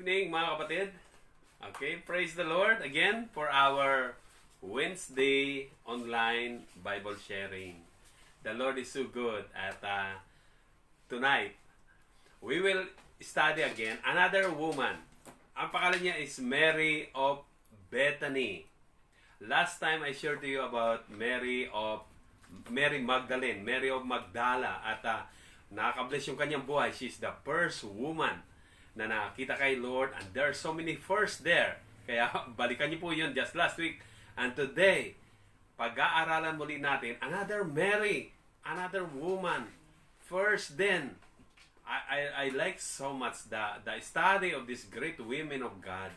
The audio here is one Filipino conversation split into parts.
evening mga kapatid. Okay, praise the Lord again for our Wednesday online Bible sharing. The Lord is so good at tonight we will study again another woman. Ang pangalan niya is Mary of Bethany. Last time I shared to you about Mary Magdalene, Mary of Magdala, at nakaka-bless yung kanyang buhay. She's the first woman na nakita kay Lord, and there are so many first there. Kaya balikan niyo po yun just last week. And today, pag-aaralan muli natin another Mary, another woman, first then. I like so much the study of these great women of God.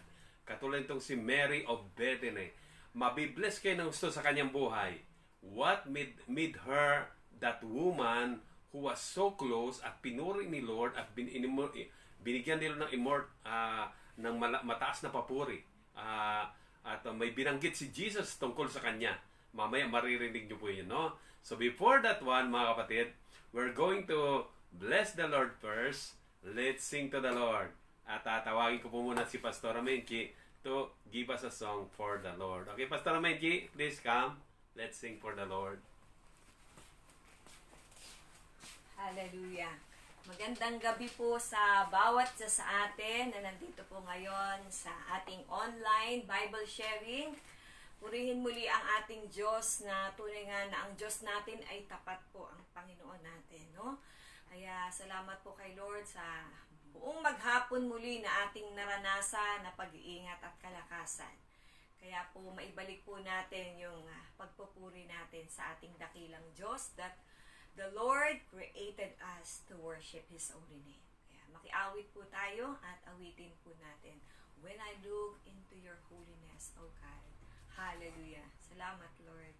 Katulad itong si Mary of Bethany. Mabibless kayo ng gusto sa kanyang buhay. What made her that woman who was so close at pinuri ni Lord at binigyan nila ng mataas na papuri. At may binanggit si Jesus tungkol sa kanya. Mamaya maririnig niyo po yun, no? So before that one, mga kapatid, we're going to bless the Lord first. Let's sing to the Lord. At tawagin ko po muna si Pastor Menchi to give us a song for the Lord. Okay, Pastor Menchi, please come. Let's sing for the Lord. Hallelujah. Magandang gabi po sa bawat sa atin na nandito po ngayon sa ating online Bible sharing. Purihin muli ang ating Diyos na tunay nga na ang Diyos natin ay tapat po ang Panginoon natin, no? Kaya salamat po kay Lord sa buong maghapon muli na ating naranasan na pag-iingat at kalakasan. Kaya po maibalik po natin yung pagpupuri natin sa ating dakilang Diyos that the Lord created us to worship His holy name. Kaya makiawit po tayo at awitin po natin. When I look into your holiness, O God. Hallelujah. Salamat, Lord.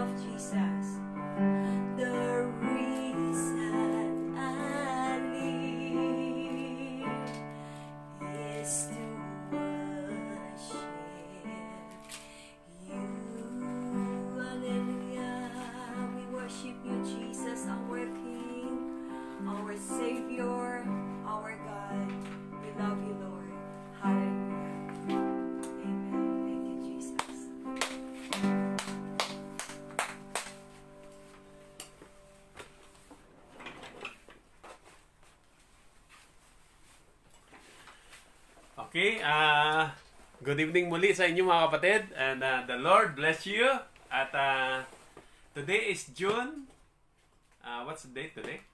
of Jesus. The reason I live is to worship you. Hallelujah. We worship you, Jesus, our King, our Savior, our God. We love you, Lord. Hallelujah. Amen. Thank you, Jesus. Okay, good evening muli sa inyo mga kapatid, and the Lord bless you. At today is June, what's the date today?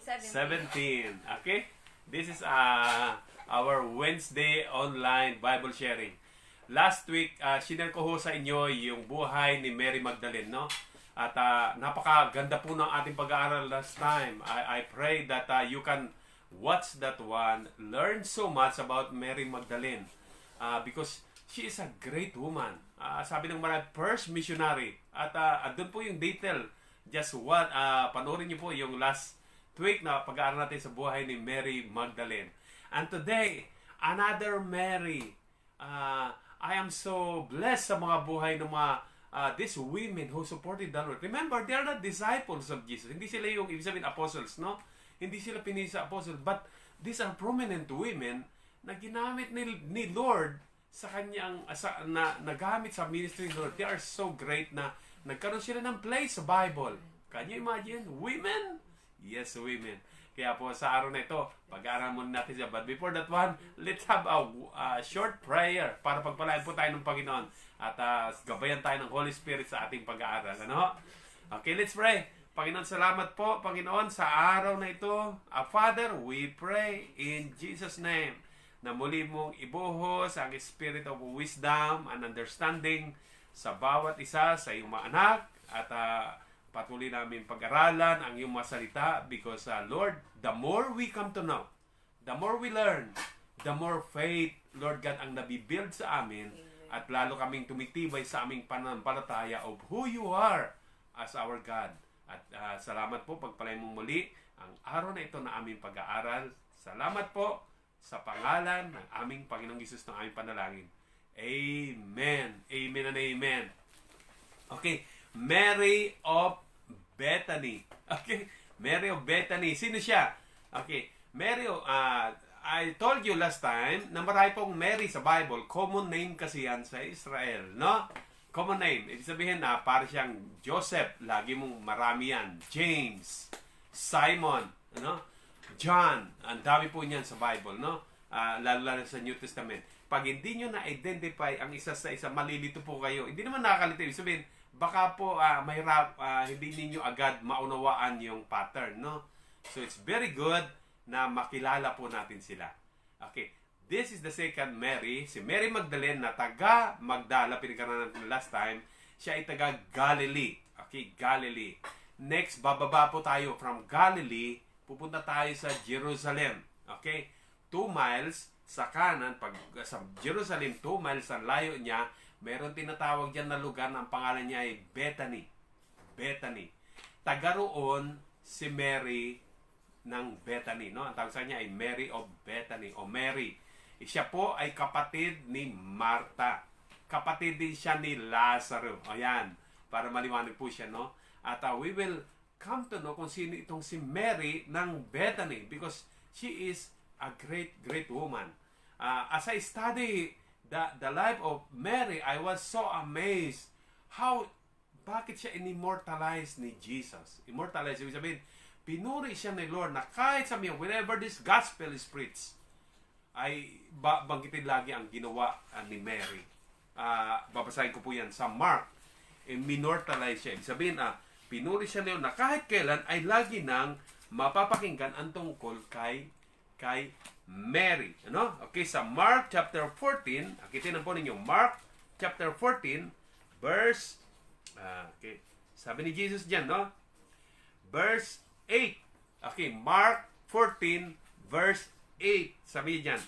17. Okay, this is our Wednesday online Bible sharing. Last week, sinare ko ho sa inyo yung buhay ni Mary Magdalene, no? At napakaganda po ng ating pag-aaral last time. I pray that you can watch that one, learn so much about Mary Magdalene, because she is a great woman. Sabi ng mga first missionary. At doon po yung detail. Just what, panoorin niyo po yung last week na pag-aaral natin sa buhay ni Mary Magdalene. And today, another Mary. I am so blessed sa mga buhay ng mga these women who supported the Lord. Remember, they are not disciples of Jesus. Hindi sila yung, ibig sabihin, apostles, no? Hindi sila pinili sa apostle, but these are prominent women na ginamit ni Lord sa kanyang, nagamit sa ministry ni Lord. They are so great na nagkaroon sila ng place sa Bible. Can you imagine? Women? Yes, women. Kaya po sa araw na ito, pag-aaral muna natin siya. But before that one, let's have a short prayer para pagpalain po tayo ng Panginoon at gabayan tayo ng Holy Spirit sa ating pag-aaral. Ano? Okay, let's pray. Panginoon, salamat po, Panginoon, sa araw na ito. Father, we pray in Jesus' name na muli mong ibuhos ang spirit of wisdom and understanding sa bawat isa sa iyong mga anak at patuloy namin pag-aralan ang iyong mga salita because, Lord, the more we come to know, the more we learn, the more faith, Lord God, ang nabibuild sa amin. Amen. At lalo kaming tumitibay sa aming pananampalataya of who you are as our God. At salamat po, pagpalain mong muli ang araw na ito na aming pag-aaral. Salamat po sa pangalan ng aming Panginoong Hesus ng aming panalangin. Amen. Amen and amen. Okay, Mary of Bethany. Okay, Mary of Bethany. Sino siya? Okay, Mary of, I told you last time na marami pong Mary sa Bible. Common name kasi yan sa Israel, no? Common name. Ibig sabihin na para siyang Joseph. Lagi mong marami yan. James. Simon. Ano? John. Ang dami po niyan sa Bible. No? Lalo sa New Testament. Pag hindi nyo na-identify ang isa sa isa, malilito po kayo. Hindi naman nakakalito. Ibig sabihin, baka po hindi ninyo agad maunawaan yung pattern. No? So it's very good na makilala po natin sila. Okay. This is the second Mary, si Mary Magdalene na taga Magdala, pinagkaroon natin last time. Siya ay taga Galilee. Okay, Galilee. Next, bababa po tayo from Galilee, pupunta tayo sa Jerusalem. Okay, 2 miles sa kanan, pag sa Jerusalem, 2 miles ang layo niya, meron tinatawag dyan na lugar na ang pangalan niya ay Bethany. Bethany. Taga roon si Mary ng Bethany. No? Ang tawag sa niya ay Mary of Bethany o Mary. Siya po ay kapatid ni Marta. Kapatid din siya ni Lazaro. Ayan, para maliwanag po siya, no? At we will come to know kung sino itong si Mary ng Bethany because she is a great, great woman. As I study the life of Mary, I was so amazed bakit siya in-immortalize ni Jesus. Immortalize, ibig sabihin, pinuri siya ni Lord na kahit sa miyo, whenever this gospel is preached, ay banggitin lagi ang ginawa ni Mary. Babasahin ko po yan sa Mark. Immortalize siya. Ibig sabihin, pinuri siya niyo na kahit kailan ay lagi nang mapapakinggan ang tungkol kay Mary. Ano? Okay, sa Mark chapter 14, akitin po ninyo, Mark chapter 14, verse, okay, sabi ni Jesus dyan, no? Verse 8. Okay, Mark 14, verse 8. Sabi niya dyan.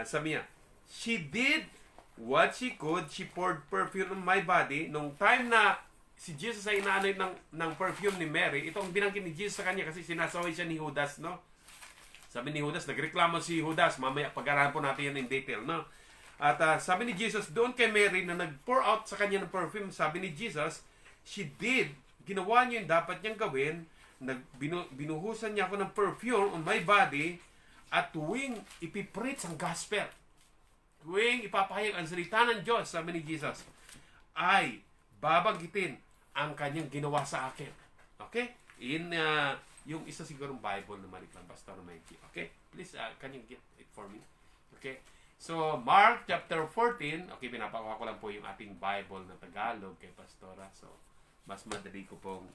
Sabi niya, she did what she could, she poured perfume on my body. Nung time na si Jesus ay inaanoy ng perfume ni Mary, ito ang binangkin ni Jesus sa kanya kasi sinasaway siya ni Judas, no? Sabi ni Judas, nagreklamo si Judas. Mamaya pag-aralan po natin yan in detail, no? At sabi ni Jesus, doon kay Mary na nag-pour out sa kanya ng perfume, sabi ni Jesus, she did, ginawa niya yung dapat niyang gawin, binuhusan niya ako ng perfume on my body, at tuwing ipipreach ang gospel, tuwing ipapahayag ang salita ng Diyos, sabi ni Jesus, ay babanggitin ang kanyang ginawa sa akin. Okay? Yung isa sigurong Bible na maliklang Pastor Mikey. Okay? Please, can you get it for me? Okay? So, Mark chapter 14. Okay, pinapakuha ko lang po yung ating Bible na Tagalog kay Pastora. So, mas madali ko pong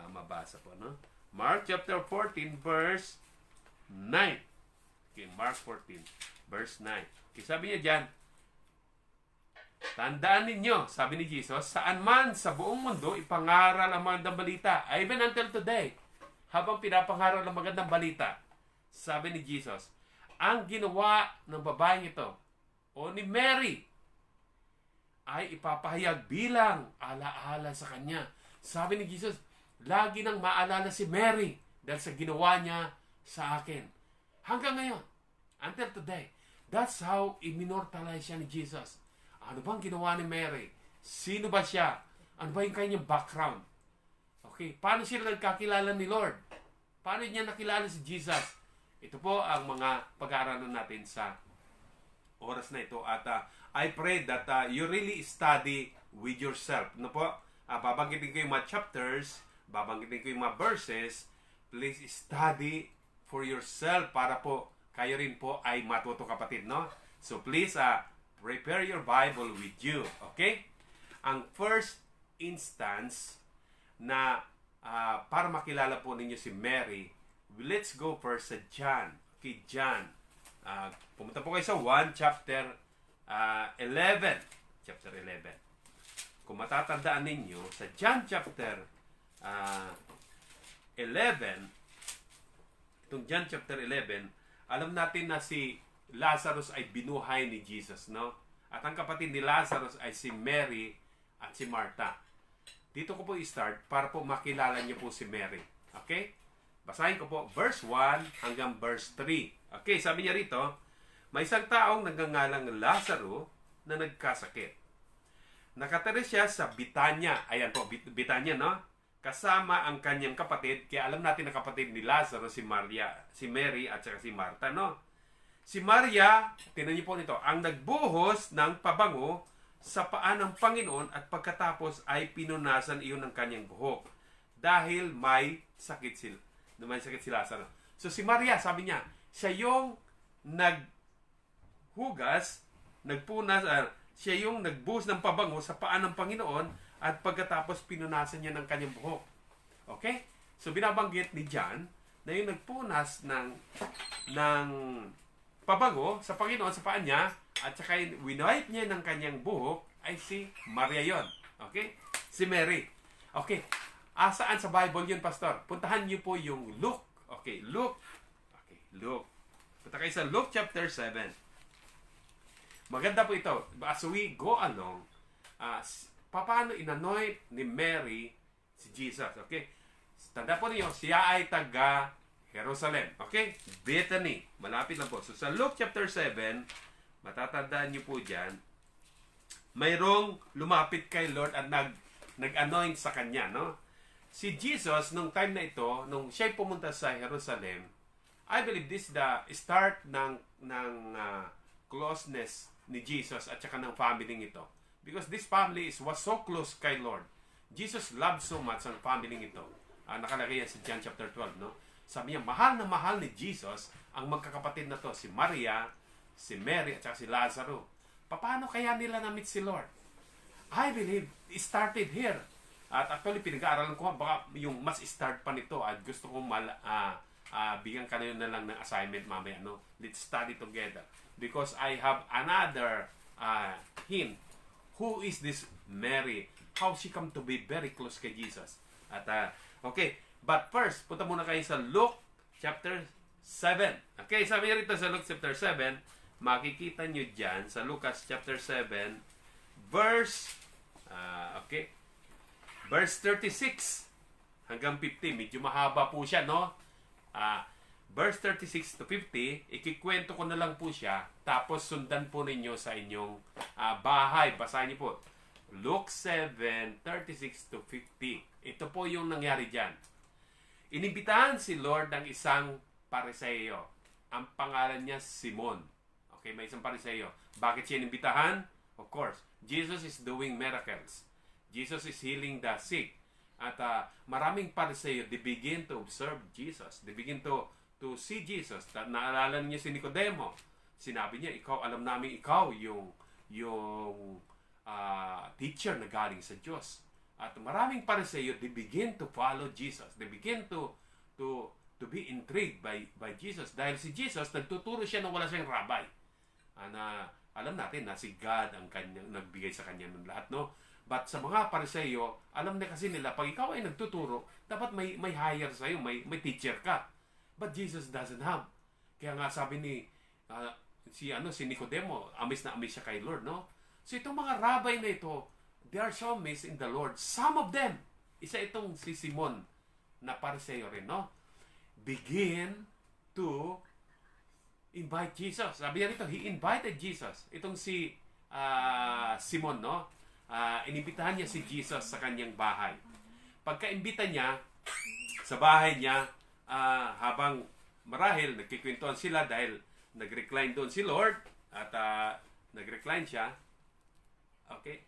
mabasa po, no? Mark chapter 14, verse 9. Okay, Mark 14, verse 9. Okay, sabi niya dyan, tandaan ninyo, sabi ni Jesus, saan man sa buong mundo ipangaral ang magandang balita. Even until today, habang pinapangaral ang magandang balita, sabi ni Jesus, ang ginawa ng babaeng ito, o ni Mary, ay ipapahayag bilang alaala sa kanya. Sabi ni Jesus, lagi nang maalala si Mary dahil sa ginawa niya sa akin. Hanggang ngayon, until today, that's how iminortalize siya ni Jesus. Ano bang ginawa ni Mary? Sino ba siya? Ano ba yung kanyang background? Okay, paano sila nagkakilala ni Lord? Paano niya nakilala si Jesus? Ito po ang mga pag-aaralan natin sa oras na ito. At I pray that you really study with yourself. No po? Babanggitin ko yung mga chapters, babanggitin ko yung mga verses. Please study for yourself para po kayo rin po ay matuto, kapatid, no? So please prepare your Bible with you. Okay? Ang first instance na para makilala po ninyo si Mary, let's go first sa John. Okay, John. Pumunta po kayo sa 1 chapter 11. Chapter 11. Kung matatandaan ninyo, sa John chapter 11, itong John chapter 11, alam natin na si Lazarus ay binuhay ni Jesus, no? At ang kapatid ni Lazarus ay si Mary at si Martha. Dito ko po i-start para po makilala niyo po si Mary. Okay? Basahin ko po verse 1 hanggang verse 3. Okay, sabi niya rito, may isang taong nagngangalang Lazaro na nagkasakit. Nakatira siya sa Bitanya. Ayan po, Bitanya, no? Kasama ang kanyang kapatid. Kaya alam natin na kapatid ni Lazaro, si Mary at saka si Martha, no? Si Maria, tinan niyo po nito, ang nagbuhos ng pabango sa paa ng Panginoon at pagkatapos ay pinunasan iyon ng kanyang buhok dahil may sakit si Lazaro. So si Maria, sabi niya, siya yung naghugas, siya yung nagbuhos ng pabango sa paa ng Panginoon at pagkatapos pinunasan niya ng kanyang buhok. Okay? So binabanggit ni John na yung nagpunas ng pabango sa Panginoon sa paa niya at saka winuwipe niya ng kanyang buhok ay si Maria yon. Okay? Si Mary. Okay. Saan sa Bible yun, Pastor? Puntahan niyo po yung Luke. Okay, Luke. Okay, Luke. Punta kayo sa Luke chapter 7. Maganda po ito. As we go along, paano inanoint ni Mary si Jesus? Okay? Tanda po niyo, siya ay taga Jerusalem. Okay? Bethany. Malapit lang po. So, sa Luke chapter 7, matatandaan niyo po dyan, mayroong lumapit kay Lord at nag-anoint sa kanya, no? Si Jesus, nung time na ito, nung siya'y pumunta sa Jerusalem, I believe this is the start ng closeness ni Jesus at saka ng family ito. Because this family was so close kay Lord. Jesus loved so much ang family ito. Nakalagay yan sa John chapter 12, no? Sabi niya, mahal na mahal ni Jesus ang magkakapatid na to, si Maria, si Mary, at saka si Lazaro. Paano kaya nila na-meet si Lord? I believe it started here. At actually, pinag-aaralan ko, baka yung mas start pa nito at gusto kong bigyan kayo na lang ng assignment mamaya, no? Let's study together. Because I have another hint. Who is this Mary? How she come to be very close kay Jesus? At, okay. But first, punta muna kayo sa Luke chapter 7. Okay, sabi niya rito sa Luke chapter 7, makikita nyo dyan sa Lucas chapter 7, verse, verse 36 hanggang 50. Medyo mahaba po siya, no? Verse 36 to 50, ikikwento ko na lang po siya, tapos sundan po ninyo sa inyong bahay. Basahin niyo po. Luke 7, 36 to 50. Ito po yung nangyari dyan. Inibitahan si Lord ng isang Pariseo. Ang pangalan niya Simon. Okay, may isang Pariseo. Bakit siya inibitahan? Of course, Jesus is doing miracles. Jesus is healing the sick. At maraming Pariseo, they begin to observe Jesus. They begin to see Jesus. Naalala niya si Nicodemo. Sinabi niya, alam namin ikaw yung teacher na galing sa Diyos. At maraming Pariseo, they begin to follow Jesus. They begin to be intrigued by Jesus. Dahil si Jesus, nagtuturo siya na wala siyang rabbi. Alam natin na si God ang kanyang nagbigay sa kanya ng lahat, no? But sa mga Pariseo, alam na kasi nila, pag ikaw ay nagtuturo, dapat may hire sa'yo, may teacher ka. But Jesus doesn't have. Kaya nga sabi ni si Nicodemo, amis na amis siya kay Lord, no? So itong mga rabbi na ito, they are so amazed in the Lord. Some of them, isa itong si Simon na Pariseo rin, no? Begin to invite Jesus. Sabi niya rito, he invited Jesus. Itong si Simon, no? Inibitahan niya si Jesus sa kanyang bahay. Pagka-imbita niya sa bahay niya, habang marahil nagkikwentuhan sila dahil nag-recline doon si Lord at nag-recline siya. Okay.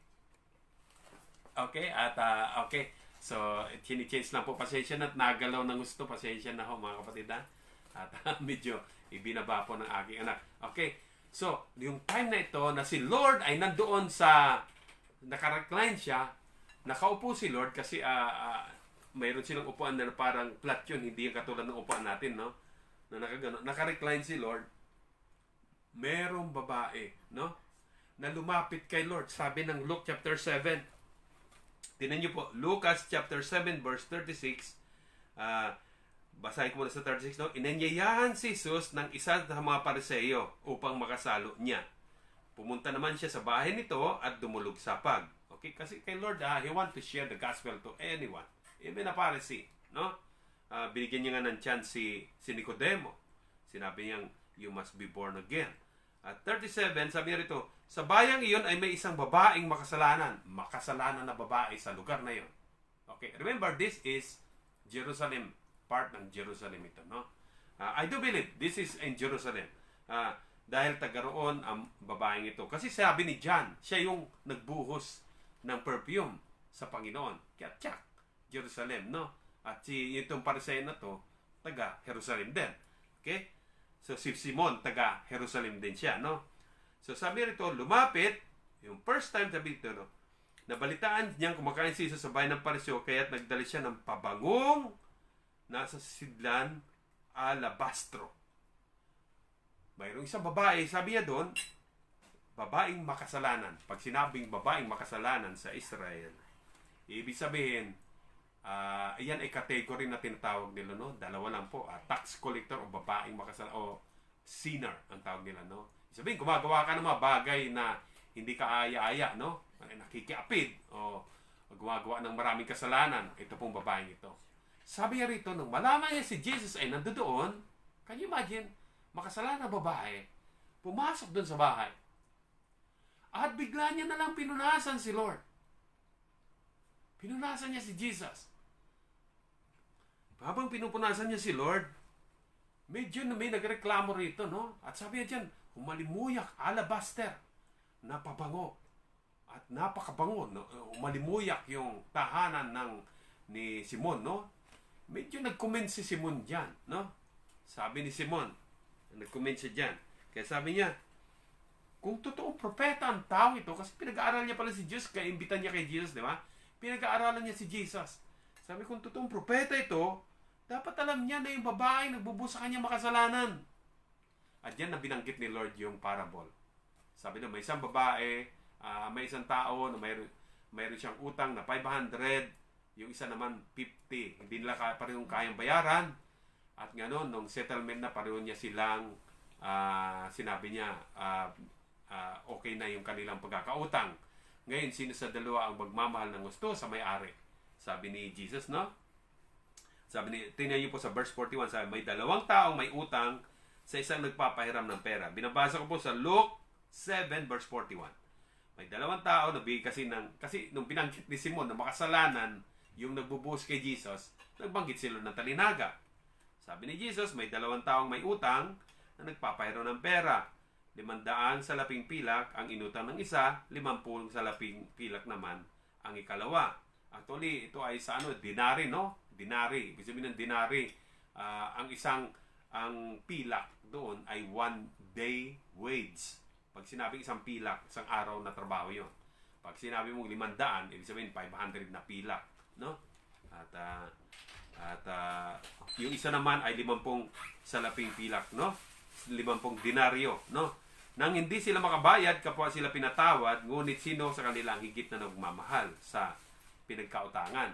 So, chini-change lang po. Pasensya na at nagalaw ng gusto. Pasensya na ho, mga kapatid, ha? At medyo ibinaba po ng aking anak. Okay. So, yung time na ito na si Lord ay nandoon sa naka-recline siya, nakaupo si Lord kasi mayroon silang upuan na parang flat yun, hindi yung katulad ng upuan natin, no? Na naka-recline si Lord. Merong babae, no? Na lumapit kay Lord. Sabi ng Luke chapter 7. Tingnan niyo po, Lucas chapter 7 verse 36. Basahin ko muna sa 36, no? Inanyayahan si Jesus ng isa sa mga Pariseo upang makasalo niya. Pumunta naman siya sa bahay nito at dumulog sa pag. Okay? Kasi kay Lord, He want to share the gospel to anyone. Even a Pharisee, no? Binigyan niya nga ng chance si Nicodemo. Sinabi niyang, you must be born again. At 37, sabi niya rito, sa bayang iyon ay may isang babaeng makasalanan. Makasalanan na babae sa lugar na iyon. Okay, remember, this is Jerusalem. Part ng Jerusalem ito, no? I do believe this is in Jerusalem. Dahil taga-roon ang babaeng ito. Kasi sabi ni John, siya yung nagbuhos ng perfume sa Panginoon. Kaya tsak, Jerusalem, no? At itong Pariseo na to, taga-Jerusalem din. Okay? So, si Simon, taga-Jerusalem din siya, no? So, sabi rito, lumapit, yung first time sabi rito, no? Nabalitaan niyang kumakain si Jesus sa bahay ng Pariseo, kaya't nagdala siya ng pabangong nasa sidlan alabastro. Mayroong isang babae, sabi niya doon, babaeng makasalanan. Pag sinabing babaeng makasalanan sa Israel, ibig sabihin, yan ay category na tinatawag nila, no? Dalawa lang po, tax collector o babaeng makasalanan, o sinner ang tawag nila, no? Sabihin, gumagawa ka ng mga bagay na hindi ka aya-aya, no? Nakikiapid, o gumagawa ng maraming kasalanan. Ito pong babaeng ito. Sabi niya rito, nung malaman niya si Jesus ay nandoon, can you imagine, makasalan na babae, pumasok doon sa bahay. At bigla niya na lang pinunasan si Lord. Pinunasan niya si Jesus. Habang pinupunasan niya si Lord, medyo na may nagreklamo rito, no? At sabi niya dyan, humalimuyak, alabaster, na pabango. At napakabango, no? Humalimuyak yung tahanan ni Simon, no? Medyo nag-comment si Simon dyan, no? Sabi ni Simon, nag-comment siya dyan. Kaya sabi niya, kung totoong propeta ang tao ito, kasi pinag-aaral niya pala si Jesus, kaya imbitan niya kay Jesus, di ba? Pinag-aaralan niya si Jesus. Sabi, kung totoong propeta ito, dapat alam niya na yung babae nagbubuhos sa kanya makasalanan. At yan na binanggit ni Lord yung parable. Sabi na, may isang babae, may isang tao na mayroon siyang utang na 500, yung isa naman 50. Hindi nila parehong kayang bayaran. At gano'n, nung settlement na pareho niya silang sinabi niya, okay na yung kanilang pagkakautang. Ngayon, sino sa dalawa ang magmamahal ng gusto sa may-ari? Sabi ni Jesus, no? Sabi ni, tingnan niyo po sa verse 41, sabi, may dalawang taong may utang sa isang nagpapahiram ng pera. Binabasa ko po sa Luke 7 verse 41. May dalawang tao nagbigay kasi nung binanggit ni Simon na makasalanan yung nagbubuhos kay Jesus, nagbanggit sila ng talinaga. Sabi ni Jesus, may dalawang taong may utang na nagpapahiram ng pera. 500 salaping pilak ang inutang ng isa, 50 salaping pilak naman ang ikalawa. Actually, ito ay sa dinari, no? Dinari. Ibig sabihin ng dinari, ang pilak doon ay 1 day wage. Pag sinabi isang pilak, isang araw na trabaho yon. Pag sinabi mong 500, ibig sabihin 500 na pilak, no? At yung isa naman ay 50 salaping pilak, no? 50 dinaryo, no? Nang hindi sila makabayad, kapwa sila pinatawad, ngunit sino sa kanila ang higit na nagmamahal sa pinagkautangan?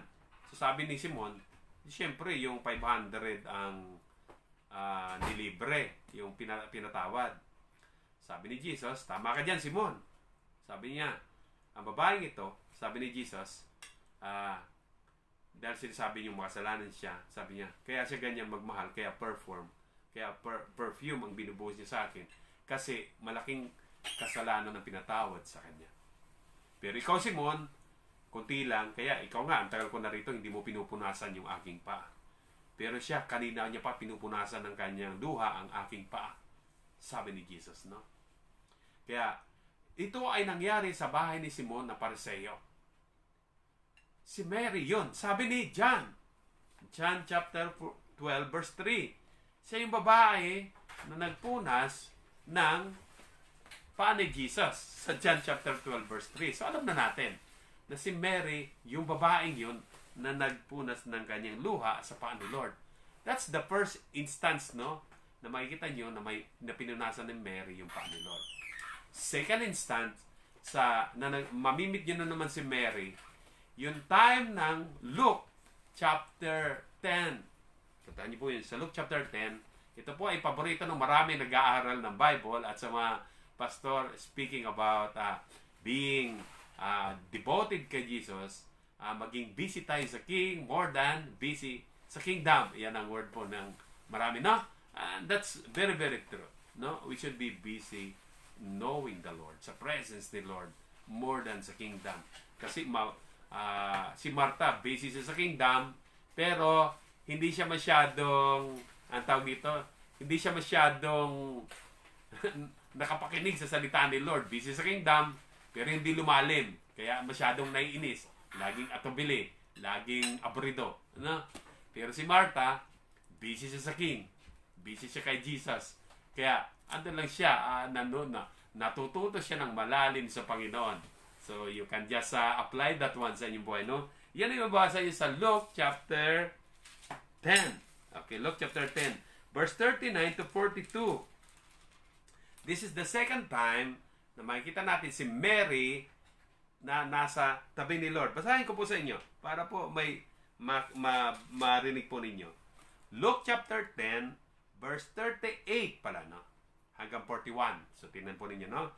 So sabi ni Simon, siyempre yung 500 ang nilibre, yung pinatawad. Sabi ni Jesus, tama ka dyan, Simon. Sabi niya, ang babaeng ito, sabi ni Jesus, dahil sinasabi niyong makasalanan siya, sabi niya, kaya siya ganyan magmahal, kaya perfume ang binubuhos niya sa akin, kasi malaking kasalanan ang pinatawad sa kanya. Pero ikaw, Simon, kunti lang, kaya ikaw nga, ang tagal ko na rito, hindi mo pinupunasan yung aking paa. Pero siya, kanina niya pa pinupunasan ng kanyang luha ang aking paa. Sabi ni Jesus, no? Kaya, ito ay nangyari sa bahay ni Simon na Pariseo. Si Mary yun. Sabi ni John chapter 12 verse 3. Siya yung babae na nagpunas ng paa ni Jesus sa John chapter 12 verse 3. So alam na natin na si Mary, yung babaeng yun na nagpunas ng kanyang luha sa paa ni Lord. That's the first instance, no? Na makikita nyo na pinunasan ni Mary yung paa ni Lord. Second instance, mamimit nyo na naman si Mary, yung time ng Luke chapter 10. Tandaan niyo po yun, sa Luke chapter 10, ito po ay paborito ng marami nag-aaral ng Bible at sa mga pastor speaking about being devoted kay Jesus, maging busy tayo sa King more than busy sa kingdom. Yan ang word po ng marami, no? And that's very, very true. No? We should be busy knowing the Lord, sa presence ni Lord, more than sa kingdom. Kasi si Martha, busy siya sa kingdom, pero hindi siya masyadong, ang tawag dito, hindi siya masyadong nakapakinig sa salita ni Lord. Busy sa kingdom, pero hindi lumalim. Kaya masyadong naiinis. Laging atubili. Laging aburido. No? Pero si Martha, busy siya sa King. Busy siya kay Jesus. Kaya, andun lang siya, natututo siya ng malalim sa Panginoon. So, you can just apply that one sa inyong buhay, no? Yan ay mabasa niyo sa Luke chapter 10. Okay, Luke chapter 10. Verse 39 to 42. This is the second time na makikita natin si Mary na nasa tabi ni Lord. Basahin ko po sa inyo para po may marinig po ninyo. Luke chapter 10, verse 38 pala, no? Hanggang 41. So, tingnan po ninyo, no?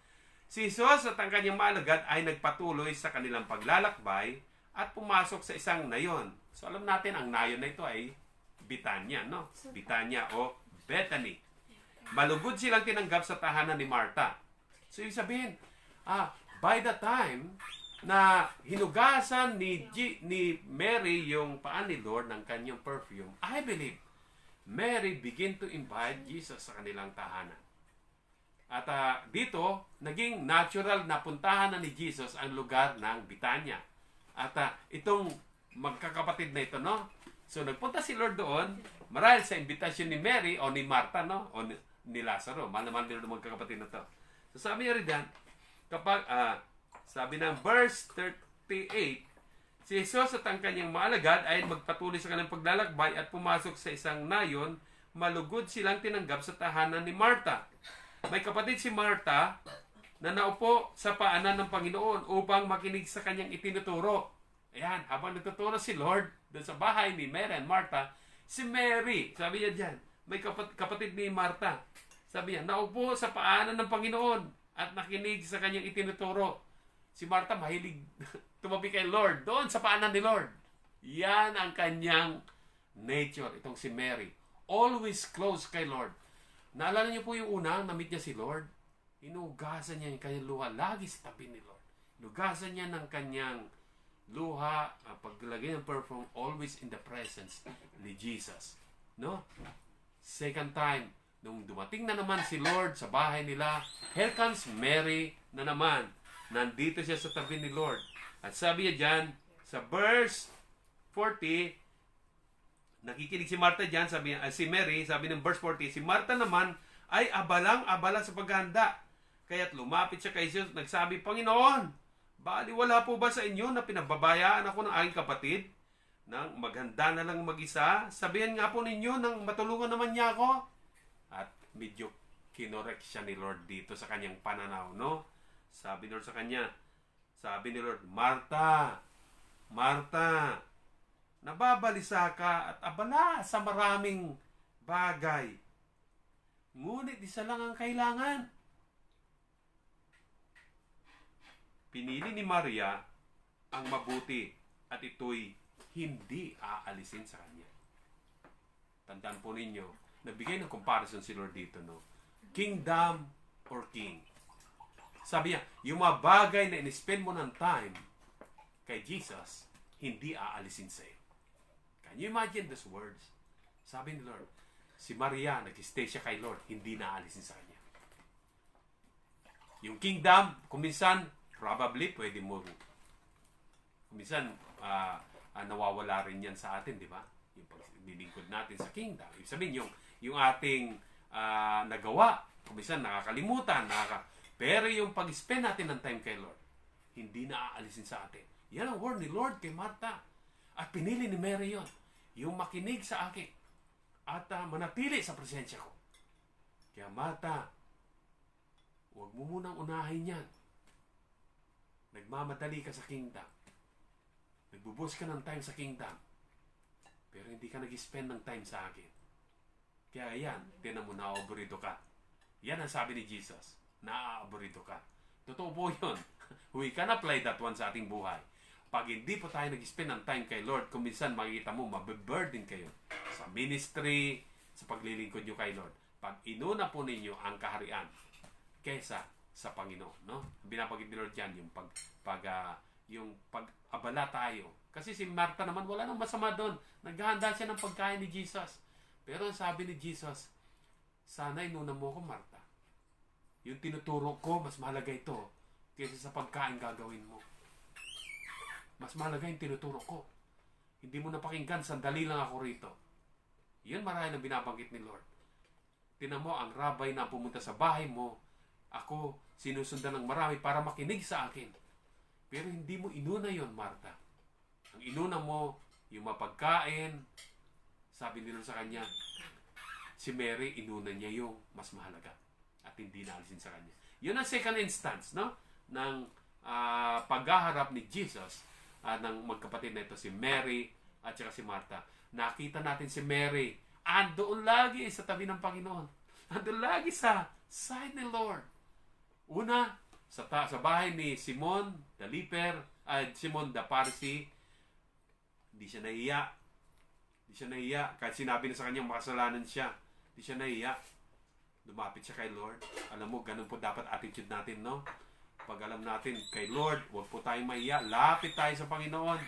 Si Jesus at ang kanyang maalagad ay nagpatuloy sa kanilang paglalakbay at pumasok sa isang nayon. So, alam natin, ang nayon na ito ay Bitanya, no? Bitanya o Bethany. Malugod silang tinanggap sa tahanan ni Martha. So, ibig sabihin, by the time na hinugasan ni Mary yung paa ni Lord ng kanyang perfume, I believe, Mary began to invite Jesus sa kanilang tahanan. At dito, naging natural na puntahan na ni Jesus ang lugar ng Bitanya. At itong magkakapatid na ito, no? So, nagpunta si Lord doon, marahil sa invitation ni Mary o ni Martha, no? O ni Lazaro. Mahal naman nila ng magkakapatid na to. So, sabi niya rin dyan, kapag, sabi ng verse 38, si Jesus at ang kanyang maalagad ay magpatuloy sa kanilang paglalakbay at pumasok sa isang nayon, malugod silang tinanggap sa tahanan ni Martha. May kapatid si Martha na naupo sa paanan ng Panginoon upang makinig sa kanyang itinuturo. Ayan, habang nagtuturo si Lord doon sa bahay ni Mary and Martha, si Mary, sabi niya dyan, may kapatid ni Martha. Sabi niya, naupo sa paanan ng Panginoon at nakinig sa kanyang itinuturo. Si Martha mahilig tumabi kay Lord, doon sa paanan ni Lord. Yan ang kanyang nature, itong si Mary. Always close kay Lord. Naalala niyo po yung una, na-meet niya si Lord? Inugasan niya yung kanyang luha, lagi sa tabi ni Lord. Inugasan niya ng kanyang luha, paglagay ng perfume, always in the presence ni Jesus. No? Second time, nung dumating na naman si Lord sa bahay nila, here comes Mary na naman. Nandito siya sa tabi ni Lord. At sabi niya dyan, sa verse 40, nakikinig si Martha dyan, si Mary, sabi ng verse 40, si Martha naman ay abalang-abala sa paghanda. Kaya't lumapit siya kay Jesus, nagsabi, Panginoon, bali wala po ba sa inyo na pinababayaan ako ng aking kapatid? Nang maghanda na lang mag-isa, sabihan nga po ninyo nang matulungan naman niya ako. At medyo kinorek siya ni Lord dito sa kanyang pananaw, no? Sabi ni Lord sa kanya, sabi ni Lord, Martha, Martha, nababalisa ka at abala sa maraming bagay. Ngunit isa lang ang kailangan. Pinili ni Maria ang mabuti at ito'y hindi aalisin sa kanya. Tandaan po ninyo, nabigay ng comparison si Lord dito, no? Kingdom or king. Sabi niya, yung mga bagay na in-spend mo ng time kay Jesus, hindi aalisin sa iyo. Can you imagine these words? Sabi ni Lord, si Maria, nag-stay siya kay Lord, hindi naalisin sa kanya. Yung kingdom, kuminsan, probably, pwede mo, kuminsan, nawawala rin yan sa atin, di ba? Yung paglilingkod natin sa kingdom. Ibig sabihin, yung ating nagawa, kuminsan nakakalimutan, pero yung pag-spend natin ng time kay Lord, hindi na aalisin sa atin. Yan ang word ni Lord kay Martha. At pinili ni Mary yun. Yung makinig sa akin at manatili sa presensya ko. Kaya Martha, huwag mo munang unahin yan. Nagmamadali ka sa kingdom. Nagbubus ka ng time sa kingdom. Pero hindi ka nag-spend ng time sa akin. Kaya yan, tinan mo, naaborito ka. Yan ang sabi ni Jesus. Naaborito ka. Totoo po yun. We can apply that one sa ating buhay. Pag hindi po tayo nag-spend ng time kay Lord, kung minsan makikita mo, mabiburden kayo sa ministry, sa paglilingkod nyo kay Lord. Pag inuna po ninyo ang kaharian kesa sa Panginoon, no? Binabagit ni Lord yan, yung pag-abala tayo. Kasi si Martha naman, wala nang masama doon. Naghahanda siya ng pagkain ni Jesus. Pero ang sabi ni Jesus, sana inuna mo ko, Martha. Yung tinuturo ko, mas mahalaga ito kaysa sa pagkain gagawin mo. Mas mahalaga yung tinuturo ko. Hindi mo napakinggan, sandali lang ako rito. Yan marami na binabanggit ni Lord. Tinan mo, ang rabay na pumunta sa bahay mo, ako sinusundan ng marami para makinig sa akin. Pero hindi mo inuna yon, Martha. Ang inuna mo, yung mapagkain, sabi nila sa kanya, si Mary, inuna niya yung mas mahalaga at hindi naalisin sa kanya. Yun ang second instance, no? Ng paghaharap ni Jesus ng magkapatid na ito, si Mary at saka si Martha. Nakita natin si Mary, andoon lagi sa tabi ng Panginoon. Andoon lagi sa side ni Lord. Una, sa bahay ni Simon the Leper, Simon the Pharisee, hindi siya nahiya. Hindi siya nahiya. Kahit sinabi na sa kanyang makasalanan siya, hindi siya nahiya. Lumapit siya kay Lord. Alam mo, ganun po dapat attitude natin, no? Pag alam natin kay Lord, huwag po tayong mahiya. Lapit tayo sa Panginoon.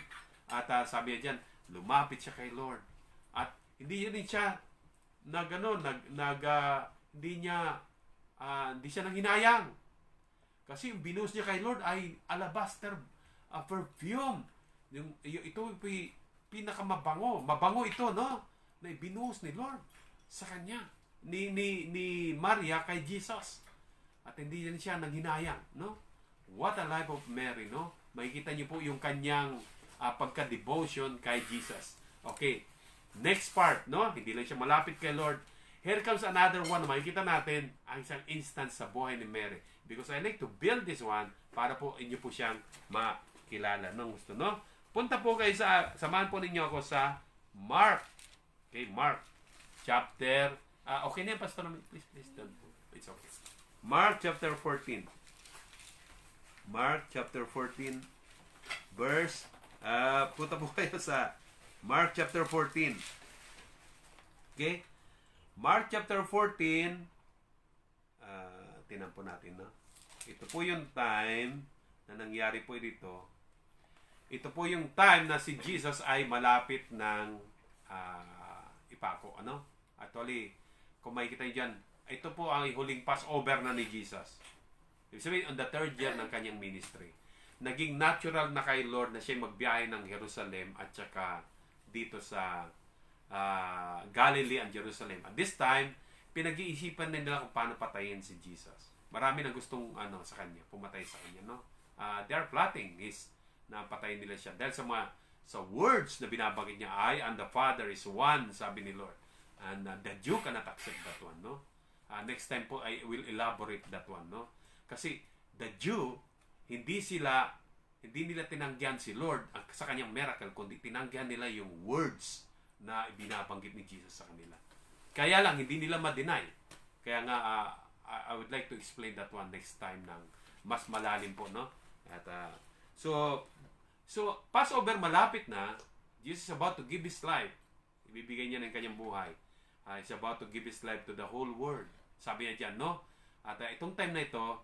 At sabi niya dyan, lumapit siya kay Lord. At hindi yun siya hindi siya nanghinayang. Kasi yung binus niya kay Lord ay alabaster perfume. Ito pinakamabango. Mabango ito, no? Na ibinus ni Lord sa kanya. Ni Maria kay Jesus. At hindi yan siya nanghinayang, no? What a life of Mary, no? Makikita niyo po yung kanyang pagka-devotion kay Jesus. Okay. Next part, no? Hindi lang siya malapit kay Lord. Here comes another one na makikita natin ang isang instance sa buhay ni Mary. Because I like to build this one para po inyo po siyang makilala. No? Gusto, no? Punta po kayo samahan po ninyo ako sa Mark. Okay, Mark. Chapter, okay na yan, Pastor. Please, don't po. it's okay. Mark chapter 14. Mark chapter 14, verse, punta po kayo sa Mark chapter 14. Okay? Mark chapter 14, tinan po natin, no? Ito po yung time na nangyari po dito. Ito po yung time na si Jesus ay malapit ng ipako, ano? Actually, kung makikita nyo dyan, ito po ang huling Passover na ni Jesus. Ibig sabihin, on the third year ng kanyang ministry. Naging natural na kay Lord na siya magbiyahe ng Jerusalem at saka dito sa Galilee and Jerusalem. At this time, pinag-iisipan na nila kung paano patayin si Jesus. Marami na gustong sa kanya, pumatay sa kanya, no? They are plotting is na patayin nila siya dahil sa words na binabanggit niya, I and the Father is one, sabi ni Lord. And the Jew cannot accept that one, no? Next time po, I will elaborate that one, no? Kasi the Jew, hindi nila tinanggihan si Lord sa kanyang miracle, kundi tinanggihan nila yung words na binabanggit ni Jesus sa kanila. Kaya lang, hindi nila ma-deny. Kaya nga, I would like to explain that one next time ng mas malalim po, no? At, so Passover malapit na. Jesus is about to give His life. Ibibigay niya ng kanyang buhay. He's about to give His life to the whole world. Sabi niya dyan, no? At itong time na ito,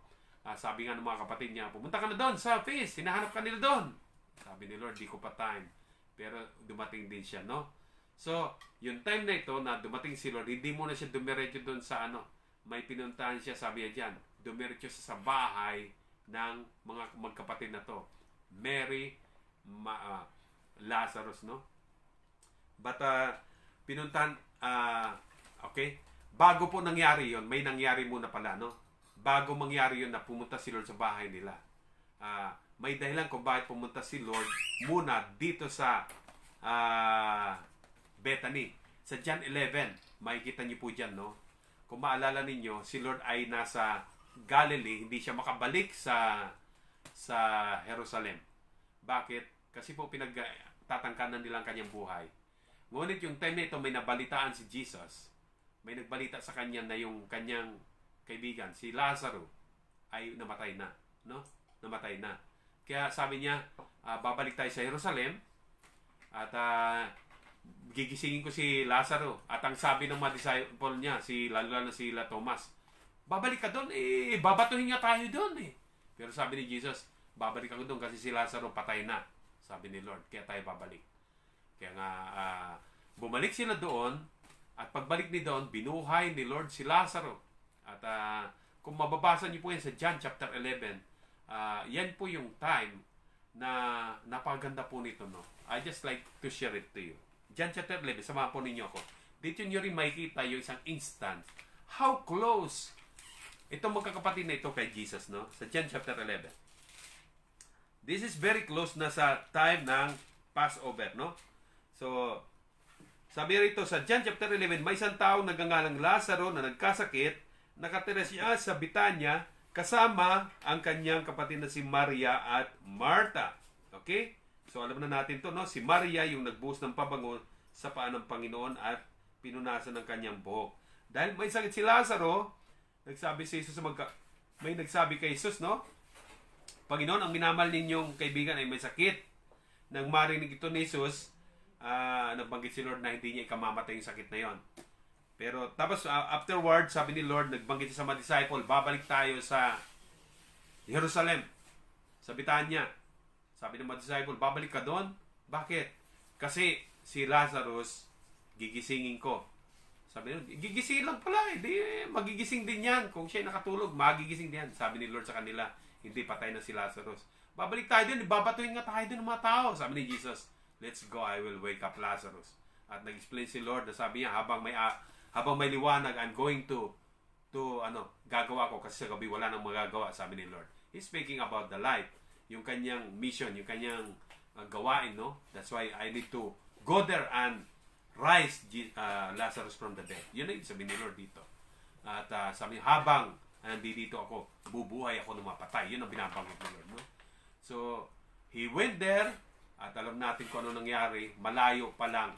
sabi nga ng mga kapatid niya, pumunta ka na doon sa feast, hinahanap ka nila doon. Sabi ni Lord, di ko pa time. Pero dumating din siya, no? So, yung time na ito na dumating si Lord, hindi mo na siya dumiretso doon sa may pinuntahan siya, sabi niya dyan, dumiretso siya sa bahay ng mga magkapatid na to. Mary, Lazarus, no? But, pinuntahan, okay? Bago po nangyari yon, may nangyari muna pala, no? Bago mangyari yon na pumunta si Lord sa bahay nila. May dahilan kung bakit pumunta si Lord muna dito sa Bethany. Sa John 11, makikita niyo po dyan, no? Kung maalala ninyo, si Lord ay nasa Galilee, hindi siya makabalik sa Jerusalem. Bakit? Kasi po pinagtatangkanan nilang kanyang buhay. Ngunit yung time na ito, may nabalitaan si Jesus. May nagbalita sa kanya na yung kanyang kaibigan, si Lazaro, ay namatay na. No? Namatay na. Kaya sabi niya, babalik tayo sa Jerusalem at gigisingin ko si Lazaro. At ang sabi ng mga disciple niya, lalo na si Thomas, babalik ka doon, babatuhin nga tayo doon eh. Pero sabi ni Jesus, babalik ako doon kasi si Lazaro patay na. Sabi ni Lord, kaya tayo babalik. Kaya nga, bumalik sila doon, at pagbalik ni doon, binuhay ni Lord si Lazaro. At kung mababasa niyo po yan sa John chapter 11, yan po yung time na napaganda po nito, no? I just like to share it to you. John chapter 11, samahan po ninyo ako. Dito nyo rin makikita yung isang instant. How close itong magkakapatid na ito kay Jesus, no? Sa John chapter 11. This is very close na sa time ng Passover, no? So, sabi rito sa John chapter 11, may isang taong nagngangalang Lazaro na nagkasakit, nakatira siya sa Bitanya, kasama ang kanyang kapatid na si Maria at Martha. Okay? So, alam na natin to, no? Si Maria yung nagbuhos ng pabango sa paa ng Panginoon at pinunasan ng kanyang buhok. Dahil may sakit si Lazaro, nagsabi si Jesus, may nagsabi kay Jesus, no? Panginoon, ang minamahal ninyong kaibigan ay may sakit. Nang marinig ito ni Jesus, nagbanggit si Lord na hindi niya ikamamatay yung sakit na yon. Pero tapos afterward, sabi ni Lord, nagbanggit sa mga disciple, babalik tayo sa Jerusalem, sa Bitanya. Sabi ng mga disciple, babalik ka doon? Bakit? Kasi si Lazarus, gigisingin ko. Sabi nila, gigising lang pala eh. Di, magigising din yan. Kung siya nakatulog, magigising din yan. Sabi ni Lord sa kanila, hindi patay na si Lazarus. Babalik tayo din, babatuhin nga tayo din ng mga tao. Sabi ni Jesus, let's go, I will wake up Lazarus. At nag-explain si Lord na sabi niya, habang may liwanag, I'm going to gagawa ko kasi sa gabi wala nang magagawa, sabi ni Lord. He's speaking about the life, yung kanyang mission, yung kanyang gawain, no? That's why I need to go there and rise Lazarus from the dead. Yun ang sabi ni Lord dito. At sabi niya, habang nandito ako, bubuhay ako ng mapatay. Yun ang binabanggit ni Lord, no? So, he went there, at alam natin kung ano nangyari, malayo pa lang.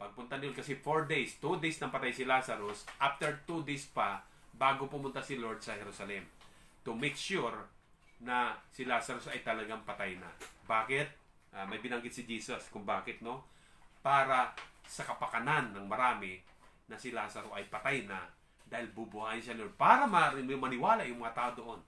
Pagpunta nila kasi 4 days, 2 days nang patay si Lazarus, after 2 days pa, bago pumunta si Lord sa Jerusalem. To make sure na si Lazarus ay talagang patay na. Bakit? May binanggit si Jesus kung bakit, no? Para sa kapakanan ng marami na si Lazarus ay patay na dahil bubuhayin siya ni Lord. Para maniwala yung mga tao doon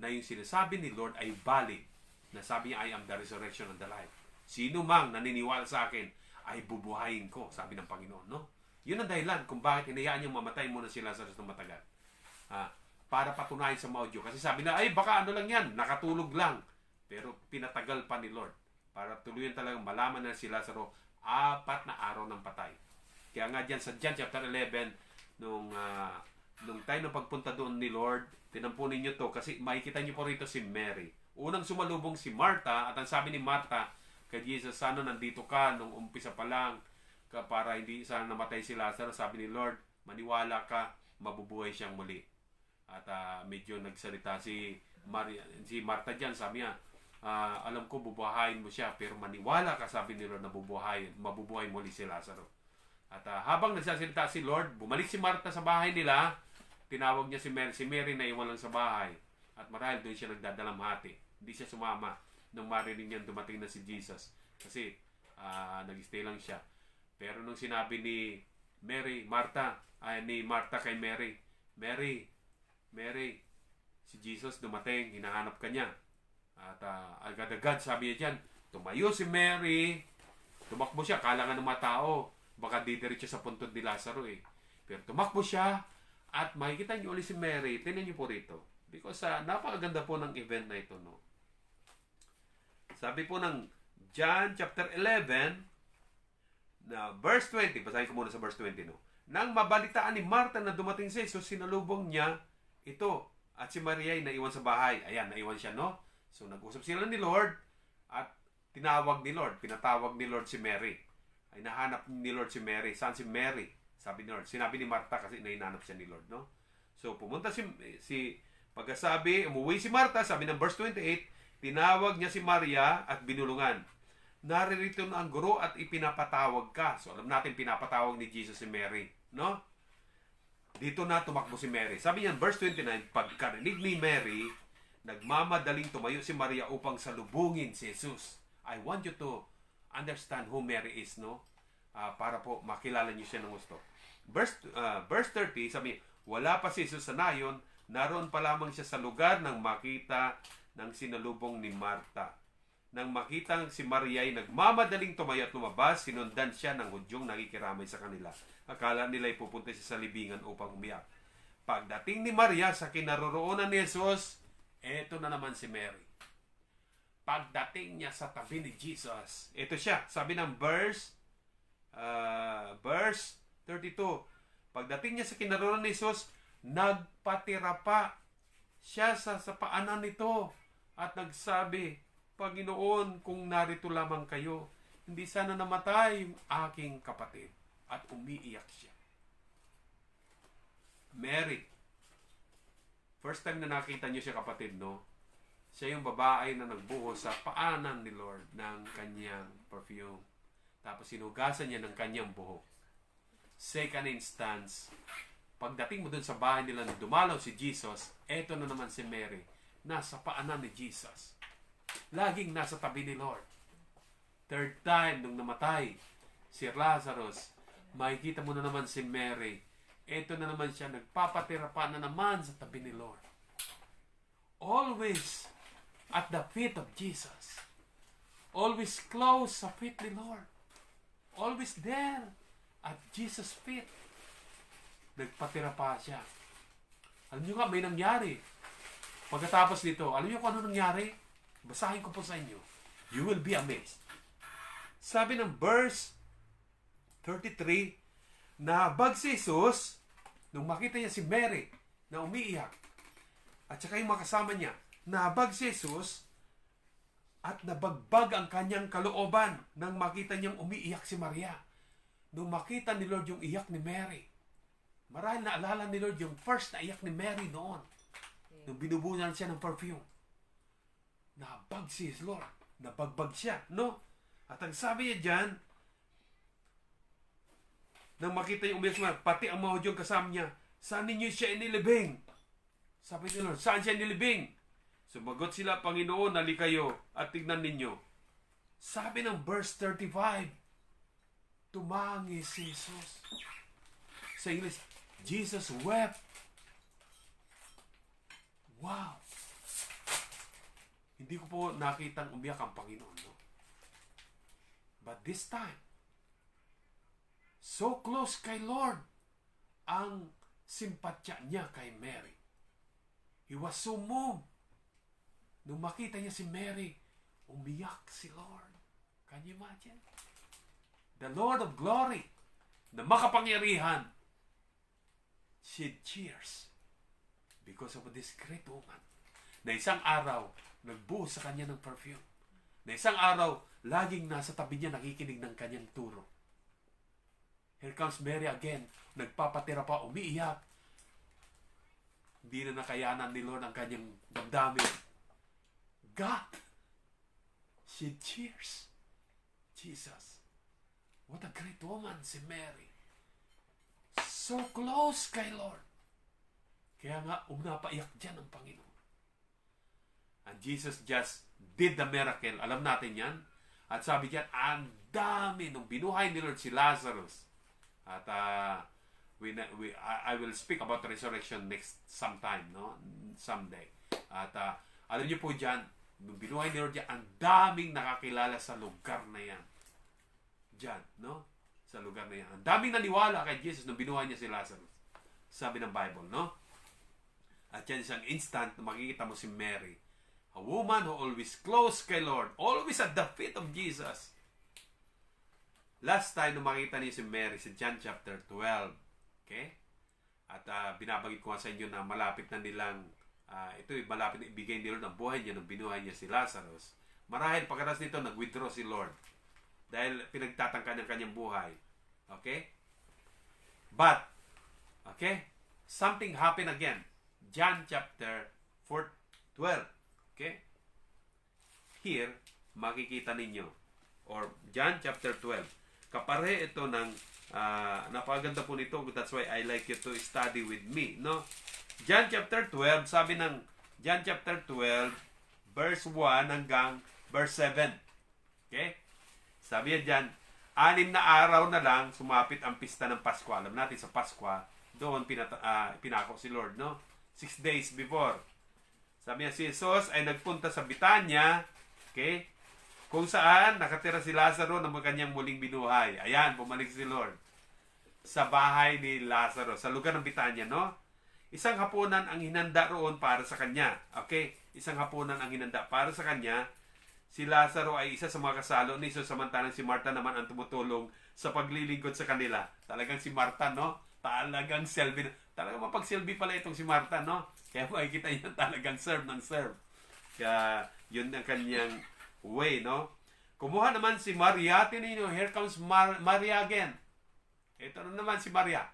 na yung sinasabi ni Lord ay valid. Na sabi niya, I am the resurrection and the life. Sino mang naniniwala sa akin ay bubuhayin ko, sabi ng Panginoon, no? Yun ang dahilan kung bakit hinayaan niyang mamatay muna si Lazarus ng matagal. Para patunayan sa mga Diyos. Kasi sabi na, ay baka ano lang yan, nakatulog lang. Pero pinatagal pa ni Lord para tuluyan talagang malaman na si Lazarus 4 na araw ng patay. Kaya nga dyan sa John chapter 11, nung time ng pagpunta doon ni Lord, tinampunin nyo to kasi makikita nyo po rito si Mary. Unang sumalubong si Martha at ang sabi ni Martha kay Jesus, sana nandito ka nung umpisa pa lang para hindi sana namatay si Lazarus. Sabi ni Lord, maniwala ka, mabubuhay siyang muli. At medyo nagsalita si Martha dyan, sabi niya, alam ko bubuhayin mo siya, pero maniwala ka, sabi ni Lord, na mabubuhay muli si Lazarus. At habang nagsasalita si Lord, bumalik si Martha sa bahay nila, tinawag niya si Mary. Si Mary na iwan lang sa bahay. At marahil doon siya nagdadalamhati. Hindi siya sumama nung marinig niyan dumating na si Jesus. Kasi nag-stay lang siya. Pero nung sinabi ni Martha kay Mary, Mary, si Jesus dumating, hinahanap ka niya. At agad-agad sabi niya dyan, tumayo si Mary, tumakbo siya, kala nga ng mga tao, baka didiretso sa puntod ni Lazaro eh. Pero tumakbo siya at makikita niyo ulit si Mary. Tingnan niyo po rito. Because napakaganda po ng event na ito, no? Sabi po ng John chapter 11 na verse 20. Basahin ko muna sa verse 20, no? Nang mabalitaan ni Martha na dumating si Jesus, sinalubong niya ito. At si Maria ay naiwan sa bahay. Ayan, naiwan siya, no? So nag-usap sila ni Lord at pinatawag ni Lord si Mary. Ay nahanap ni Lord si Mary. Saan si Mary? Sabi ni Lord. Sinabi ni Martha kasi nahinanap siya ni Lord, no? So pumunta pagkasabi, umuwi si Martha, sabi ng verse 28, tinawag niya si Maria at binulungan. Naririto na ang guro at ipinapatawag ka. So alam natin pinapatawag ni Jesus si Mary, no? Dito na tumakbo si Mary. Sabi niya, verse 29, pagkarinig ni Mary, nagmamadaling tumayo si Maria upang salubungin si Jesus. I want you to understand who Mary is, no? Para po makilala niyo siya ng gusto. Verse 30, sabi, wala pa si Jesus sa nayon, naroon pa lamang siya sa lugar nang makita ng sinalubong ni Martha. Nang makita si Maria ay nagmamadaling tumayo at lumabas, sinundan siya ng Hudyong nakikiramay sa kanila. Akala nila ay pupunta siya sa libingan upang umiyak. Pagdating ni Maria sa kinaroroonan ni Jesus, eto na naman si Mary. Pagdating niya sa tabi ni Jesus, ito siya, sabi ng verse 32, pagdating niya sa kinaroroonan ni Jesus, nagpatira pa siya sa paanan nito at nagsabi, Panginoon, kung narito lamang kayo, hindi sana namatay yung aking kapatid. At umiiyak siya. Mary, first time na nakita niyo siya, kapatid, no? Siya yung babae na nagbuhos sa paanan ni Lord ng kanyang perfume. Tapos sinugasan niya ng kanyang buhok. Second instance, pagdating mo dun sa bahay nila na dumalaw si Jesus, eto na naman si Mary, nasa paanan ni Jesus. Laging nasa tabi ni Lord. Third time, nung namatay si Lazarus, makikita mo na naman si Mary. Eto na naman siya, nagpapatira pa na naman sa tabi ni Lord. Always at the feet of Jesus. Always close sa feet ni Lord. Always there at Jesus' feet. Nagpatira pa siya. Alam niyo nga, may nangyari. Pagkatapos nito, alam niyo kung ano nangyari? Basahin ko po sa inyo. You will be amazed. Sabi ng verse 33, nahabag si Jesus nung makita niya si Mary na umiiyak. At saka yung mga kasama niya, nahabag si Jesus at nabagbag ang kanyang kalooban nang makita niyang umiiyak si Maria. Nung makita ni Lord yung iyak ni Mary. Marahil naalala ni Lord yung first na iyak ni Mary noon. Nung binubunan siya ng perfume. Nahabag si Lord. Nabagbag siya, no? At ang sabi niya dyan, Nang makita niya umiyak si Mary, pati ang mga Hudyong kasama niya, saan ninyo siya inilibing? Sabi ni Lord, saan siya inilibing? Sumagot sila, Panginoon, nali kayo at tignan ninyo. Sabi ng verse 35, tumangis si Jesus. Sa English, Jesus wept. Wow! Hindi ko po nakitang umiyak ang Panginoon. No? But this time, so close kay Lord ang simpatya niya kay Mary. He was so moved. Nung makita niya si Mary, umiyak si Lord. Can you imagine? The Lord of glory, na makapangyarihan, shed tears because of this great woman na isang araw nagbuhos sa kanya ng perfume, na isang araw laging nasa tabi niya nakikinig ng kanyang turo. Here comes Mary again, nagpapatira pa, umiiyak. Hindi na nakayanan ni Lord ang kanyang damdamin. God, she cheers. Jesus, what a great woman si Mary. So close kay Lord. Kaya nga, napaiyak dyan ang Panginoon. And Jesus just did the miracle. Alam natin yan. At sabi diyan, ang dami nung binuhay ni Lord si Lazarus. At I will speak about the resurrection next sometime, no? Someday. At alam niyo po diyan, nung binuhay ni Lord diyan, ang daming nakakilala sa lugar na yan. Diyan, no? Sa lugar na yan. Ang daming naniwala kay Jesus nung binuhay niya si Lazarus. Sabi ng Bible, no? At yan isang instant na makikita mo si Mary. A woman who always close kay Lord. Always at the feet of Jesus. Last time na makita niyo si Mary, si John chapter 12. Okay? At binabagit ko sa inyo na malapit na nilang, malapit na ibigay ni Lord ang buhay niya nung binuhay niya si Lazarus. Marahil pagkatapos nito, nag-withdraw si Lord. Dahil pinagtatangka ng kanyang buhay. Okay? But, okay? Something happened again. John chapter 12. Okay? Here, makikita ninyo. Or John chapter 12. Kapare ito ng napaganda po nito. That's why I like you to study with me. No? John chapter 12, sabi ng John chapter 12, verse 1 hanggang verse 7. Okay? Sabi dyan, 6 na araw na lang sumapit ang pista ng Pasko. Alam natin sa Pasko, doon pinako si Lord, no? 6 days before. Sabi niya, si Jesus ay nagpunta sa Bitanya, okay? Kung saan nakatira si Lazaro na kanyang muling binuhay. Ayan, bumalik si Lord sa bahay ni Lazaro, sa lugar ng Bitanya, no? Isang hapunan ang hinanda roon para sa kanya. Okay? Isang hapunan ang hinanda para sa kanya. Si Lazaro ay isa sa mga kasalo ni Jesus, samantalang si Marta naman ang tumutulong sa paglilingkod sa kanila. Talagang si Marta, no? Talagang selfie. Talagang mapag-selfie pala itong si Marta, no? Kaya makikita niyo talagang serve ng serve. Kaya yun ang kanyang way, no? Kumuha naman si Maria. Tinino, here comes Maria again. Ito na naman si Maria.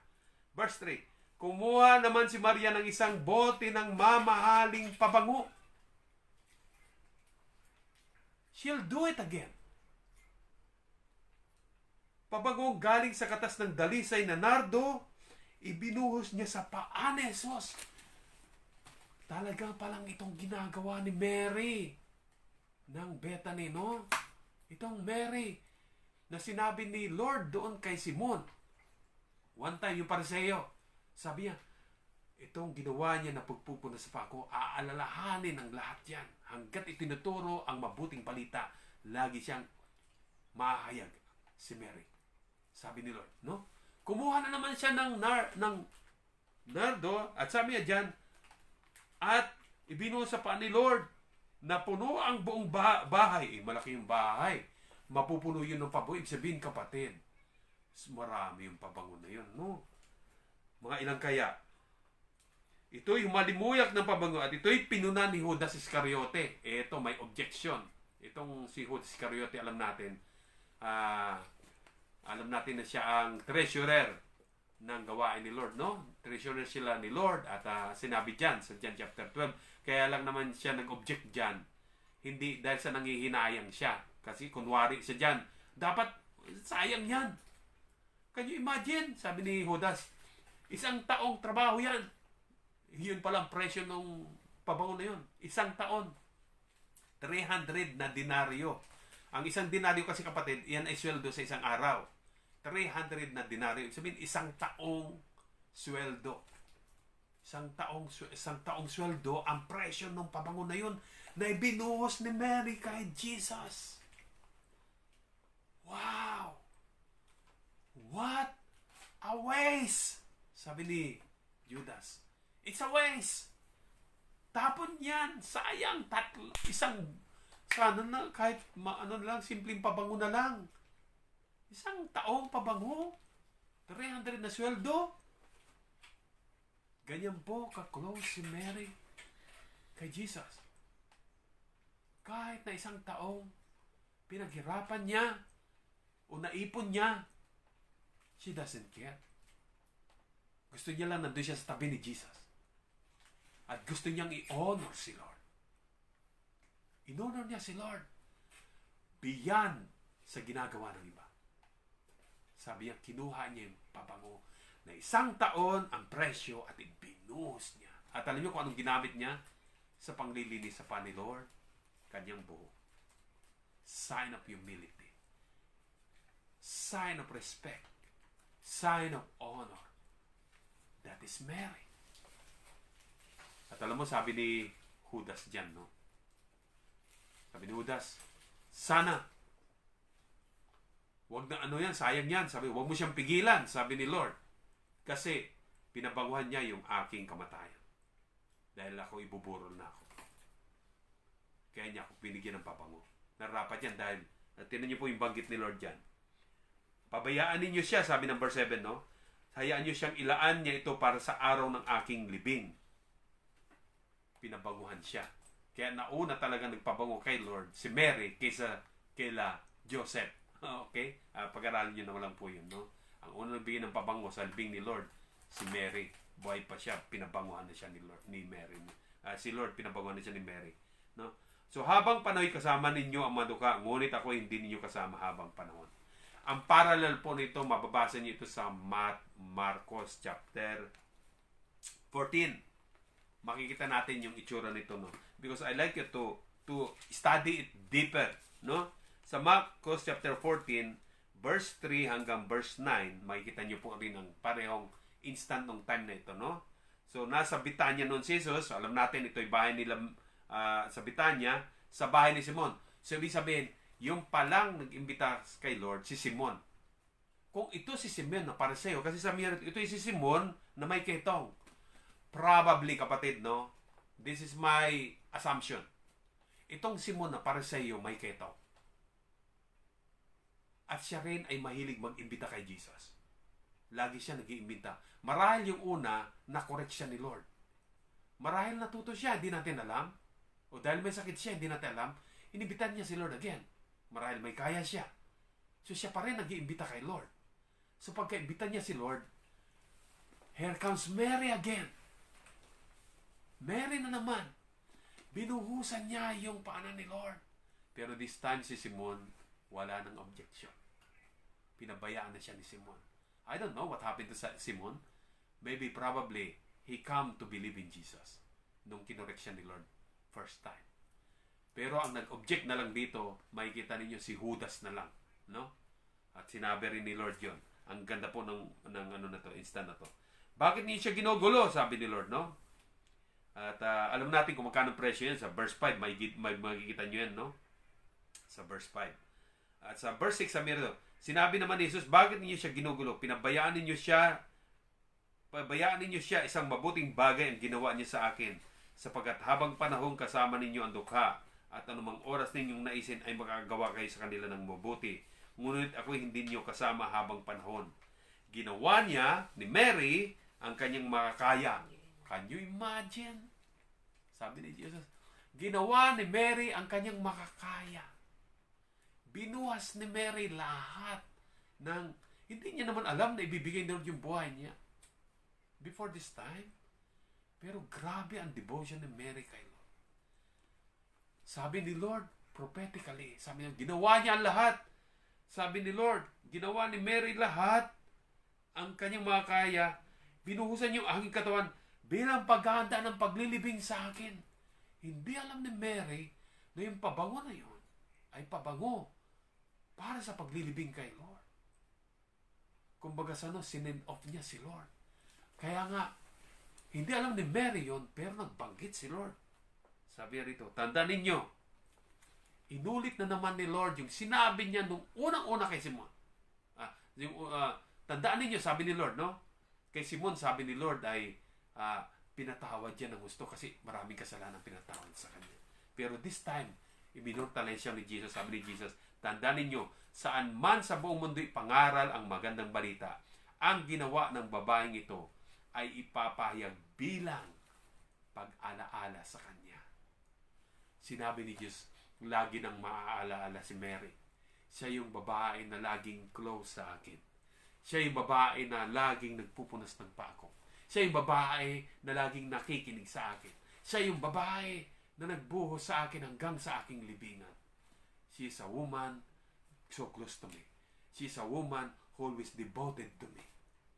Verse 3. Kumuha naman si Maria ng isang bote ng mamahaling pabango. She'll do it again. Pabango galing sa katas ng dalisay na nardo, ibinuhos niya sa paa ni Jesus. Talagang palang itong ginagawa ni Mary ng Bethany, no? Itong Mary na sinabi ni Lord doon kay Simon. One time, yung Pariseo, sabi niya, itong ginawa niya na pagpupuna sa pako, aalalahanin ang lahat yan. Hanggat itinuturo ang mabuting balita, lagi siyang mahayag si Mary. Sabi ni Lord, no? Kumuha na naman siya ng nardo, at sabi niya dyan, at ibinuo sa paa ni Lord, na puno ang buong bahay. Malaki yung bahay. Mapupuno yun ng pabango. Ibig sabihin, kapatid, marami yung pabango na yun, no? Mga ilang kaya? Ito'y humalimuyak ng pabango at ito'y pinunan ni Judas Iscariote. Ito, may objection. Itong si Judas Iscariote, alam natin na siya ang treasurer ng gawain ni Lord, no? Treasurer sila ni Lord at sinabi dyan sa John chapter 12. Kaya lang naman siya nag-object dyan. Hindi dahil sa nangihinayang siya. Kasi kunwari siya dyan, dapat sayang yan. Can you imagine? Sabi ni Judas, 1 taong trabaho yan. Yun pala ang presyo ng pabango na yun. 1 taon. 300 na denaryo. Ang 1 denaryo kasi kapatid, yan ay sweldo sa isang araw. 300 na denaryo. Sabihin, 1 taong sweldo. 1 taong sweldo, ang presyo ng pabango na yun na ibinuhos ni Mary kay Jesus. Wow! What a waste! Sabi ni Judas. It's a waste. Tapon yan. Sayang. Sana na kahit lang, simpleng pabango na lang. 1 taong pabango. 300 na sweldo. Ganyan po ka-close si Mary kay Jesus. Kahit na 1 taong pinaghirapan niya o naipon niya, she doesn't care. Gusto niya lang nandun siya sa tabi ni Jesus. At gusto niyang i-honor si Lord. In-honor niya si Lord beyond sa ginagawa ng iba. Sabi niya, kinuha niya yung pabango na 1 taon ang presyo at ibinuhos niya. At alam niyo kung anong ginamit niya sa panglilinis sa pa ni Lord? Kanyang buhok. Sign of humility. Sign of respect. Sign of honor. That is Mary. At alam mo, sabi ni Judas dyan, no? Sabi ni Judas, sana, wag na yan, sayang yan. Sabi, wag mo siyang pigilan, sabi ni Lord. Kasi, pinabanguhan niya yung aking kamatayan. Dahil ako ibuburol na ako. Kaya niya ako binigyan ng pabango. Narapat yan dahil, tinan niyo po yung banggit ni Lord dyan. Pabayaan ninyo siya, sabi ng verse 7, no? Hayaan niyo siyang ilaan niya ito para sa araw ng aking libing. Pinabanguhan siya. Kaya nauna talaga nagpabango kay Lord si Mary kaysa kaila Joseph. Okay? Pag-aralin niyo na lang po yun, no? Ang unang nagbigay ng pabango sa libing ni Lord, si Mary. Buhay pa siya, pinabanguhan na siya ni Mary. Si Lord, pinabanguhan na siya ni Mary. No? So, habang panahon kasama ninyo ang maduka, ngunit ako hindi ninyo kasama habang panahon. Ang parallel po nito, mababasa niyo ito sa Marcos chapter 14. Makikita natin yung itsura nito, no? Because I like you to study it deeper, no? Sa Marcos chapter 14, verse 3 hanggang verse 9, makikita niyo po rin ang parehong instant ng time na ito, no? So, nasa Bitanya noon si Jesus. Alam natin, ito'y bahay nila sa Bitanya, sa bahay ni Simon. So, ibig sabihin, yung palang nag-imbita kay Lord, si Simon. Kung ito si Simon na Pariseo, kasi sa mirror, ito si Simon na may ketong. Probably, kapatid, no? This is my assumption. Itong Simon na Pariseo may ketong. At siya rin ay mahilig mag-imbita kay Jesus. Lagi siya nag-iimbita. Marahil yung una, na-correct siya ni Lord. Marahil natuto siya, hindi natin alam. O dahil may sakit siya, hindi natin alam. Inimbitan niya si Lord again. Marahil may kaya siya. So siya pa rin nag-iimbita kay Lord. So pagka-imbita niya si Lord, here comes Mary again. Mary na naman. Binuhusan niya yung paanan ni Lord. Pero this time si Simon, wala nang objection. Pinabayaan na siya ni Simon. I don't know what happened to Simon. Maybe, probably, he come to believe in Jesus nung kinorek siya ni Lord first time. Pero ang nag-object na lang dito, makikita ninyo si Judas na lang, no? At sinabi rin ni Lord yon. Ang ganda po ng ano na to, instant na to. Bakit niyo siya ginugulo? Sabi ni Lord, no? At alam natin kung magkano presyo yan. Sa verse 5, makikita nyo yan, no? Sa verse 5. At sa verse 6, sabi nito, sinabi naman ni Jesus, bakit niyo siya ginugulo? Pabayaan ninyo siya isang mabuting bagay ang ginawa niya sa akin. Sapagkat habang panahon kasama ninyo ang dukha, at anumang oras ninyong naisin ay makagawa kayo sa kanila ng mabuti. Ngunit ako hindi niyo kasama habang panahon. Ginawa niya ni Mary ang kanyang makakaya. Can you imagine? Sabi ni Jesus, ginawa ni Mary ang kanyang makakaya. Binuhas ni Mary lahat ng, hindi niya naman alam na ibibigay na yung buhay niya before this time. Pero grabe ang devotion ni Mary kay Lord. Sabi ni Lord, prophetically, sabi niya, ginawa niya ang lahat. Sabi ni Lord, ginawa ni Mary lahat ang kanyang mga kaya, binuhusan yung aking katawan bilang paghahanda ng paglilibing sa akin. Hindi alam ni Mary na yung pabango na yun ay pabango para sa paglilibing kay Lord. Kumbaga sinend off niya si Lord. Kaya nga, hindi alam ni Mary yun, pero nagbanggit si Lord. Sabi rito, tandaan ninyo, inulit na naman ni Lord yung sinabi niya nung unang-una kay Simon. Tandaan ninyo, sabi ni Lord, no? Kay Simon, sabi ni Lord ay pinatawad niya ng gusto kasi maraming kasalanan pinatawad sa kanya. Pero this time, iminurtalize siya ni Jesus. Sabi ni Jesus, tandaan ninyo, saan man sa buong mundo ipangaral ang magandang balita, ang ginawa ng babaeng ito ay ipapahayag bilang pag-alaala sa kanya. Sinabi ni Jesus, lagi nang maaalaala si Mary. Siya yung babae na laging close sa akin. Siya yung babae na laging nagpupunas ng pako. Siya yung babae na laging nakikinig sa akin. Siya yung babae na nagbuhos sa akin hanggang sa aking libingan. She is a woman so close to me. She is a woman always devoted to me.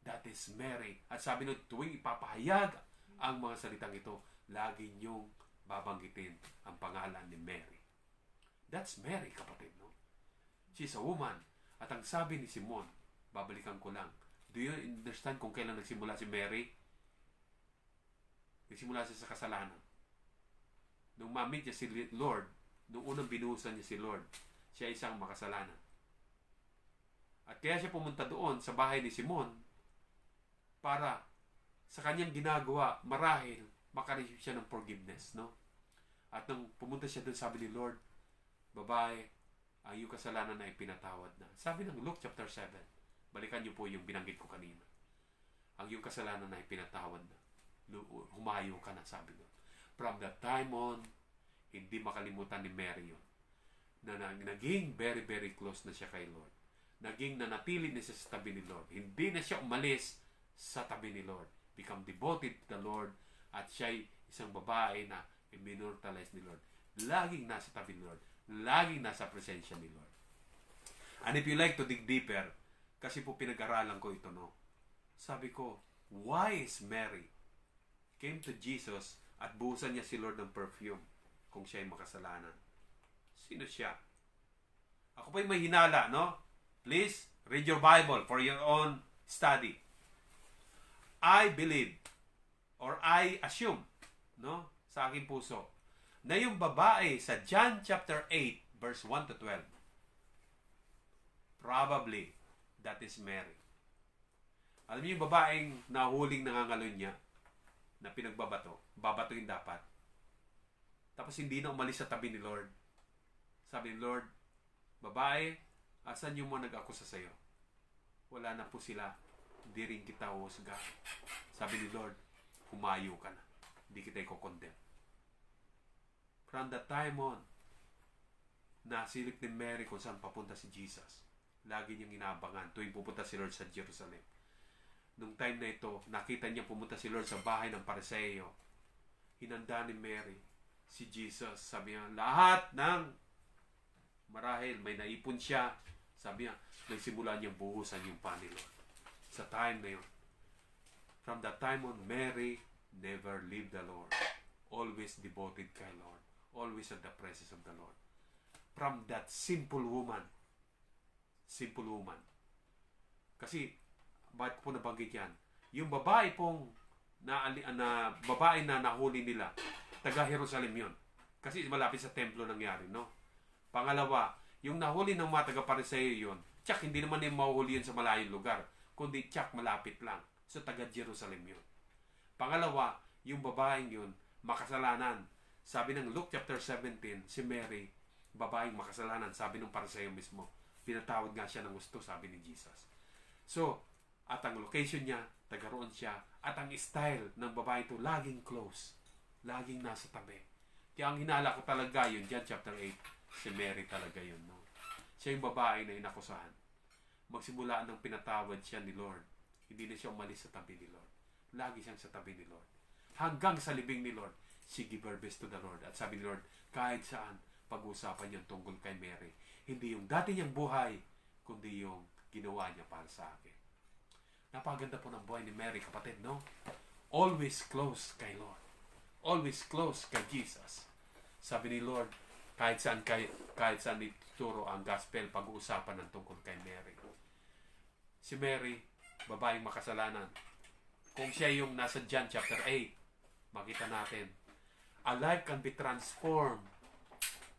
That is Mary. At sabi nyo, tuwing ipapahayag ang mga salitang ito, lagi nyong babanggitin ang pangalan ni Mary. That's Mary, kapatid, no? She's a woman. At ang sabi ni Simon, babalikan ko lang, do you understand kung kailan nagsimula si Mary? Nagsimula siya sa kasalanan. Nung ma-meet niya si Lord, nung unang binuhusan niya si Lord, siya isang makasalanan. At kaya siya pumunta doon sa bahay ni Simon para sa kanyang ginagawa, marahil makareceive siya ng forgiveness, no? At nung pumunta siya doon, sabi ni Lord, babae, ang iyong kasalanan na ipinatawad na. Sabi ng Luke chapter 7, balikan niyo po yung binanggit ko kanina. Ang iyong kasalanan na ipinatawad na. Humayo ka na, sabi Lord. From that time on, hindi makalimutan ni Mary yun. Na naging very, very close na siya kay Lord. Naging nanatili na siya sa tabi ni Lord. Hindi na siya umalis sa tabi ni Lord. Become devoted to the Lord. At siya'y isang babae na iminurtalize ni Lord. Laging nasa tabi ni Lord. Laging nasa presensya ni Lord. And if you like to dig deeper, kasi po pinag-aralan ko ito, no? Sabi ko, why is Mary came to Jesus at buhusan niya si Lord ng perfume kung siya ay makasalanan? Sino siya? Ako pa yung may hinala, no? Please, read your Bible for your own study. I believe, or I assume, no? Sa aking puso, na yung babae sa John chapter 8, verse 1 to 12, probably, that is Mary. Alam niyo yung babaeng nahuling nangangalon niya, na pinagbabato, babatuin dapat. Tapos hindi na umalis sa tabi ni Lord. Sabi ni Lord, babae, asan yung mga nag-akusa sa'yo? Wala na po sila. Hindi rin kita husga. Sabi ni Lord, humayo ka na. Hindi kita i-condemn. From that time on, nasilip ni Mary kung saan papunta si Jesus. Lagi niyang inaabangan tuwing pupunta si Lord sa Jerusalem. Nung time na ito, nakita niya pumunta si Lord sa bahay ng Pariseo. Hinanda ni Mary si Jesus. Sabi niya, lahat ng marahil may naipon siya. Sabi niya, nagsimula niyang buhusan yung pani, Lord. Sa time na yun. From that time on, Mary never leave the Lord. Always devoted kay Lord. Always at the presence of the Lord. From that simple woman. Kasi, bakit po nabanggit yan? Yung babae pong babae na nahuli nila, taga Jerusalem yun. Kasi malapit sa templo nangyari, no? Pangalawa, yung nahuli ng mga taga-Pariseo yun, tsak, hindi naman yung mahuhuli yun sa malayong lugar, kundi tsak, malapit lang. So, taga Jerusalem yun. Pangalawa, yung babaeng yun, makasalanan. Sabi ng Luke chapter 17, si Mary, babaeng makasalanan, sabi ng Pariseo mismo, pinatawad nga siya ng gusto, sabi ni Jesus. So, at ang location niya, tagaroon siya, at ang style ng babae ito, laging close, laging nasa tabi. Kaya ang hinala ko talaga yun, John chapter 8, si Mary talaga yun, no? Siya yung babae na inakusahan. Magsimula ng pinatawad siya ni Lord. Hindi na siya umalis sa tabi ni Lord. Lagi siyang sa tabi ni Lord. Hanggang sa libing ni Lord, she give her best to the Lord. At sabi ni Lord, kahit saan, pag-uusapan niya tungkol kay Mary. Hindi yung dati niyang buhay, kundi yung ginawa niya para sa akin. Napaganda po ng buhay ni Mary, kapatid, no? Always close kay Lord. Always close kay Jesus. Sabi ni Lord, kahit saan ituturo ang gospel, pag-uusapan ng tungkol kay Mary. Si Mary, babaeng makasalanan. Kung siya yung nasa John chapter 8, makita natin, a life can be transformed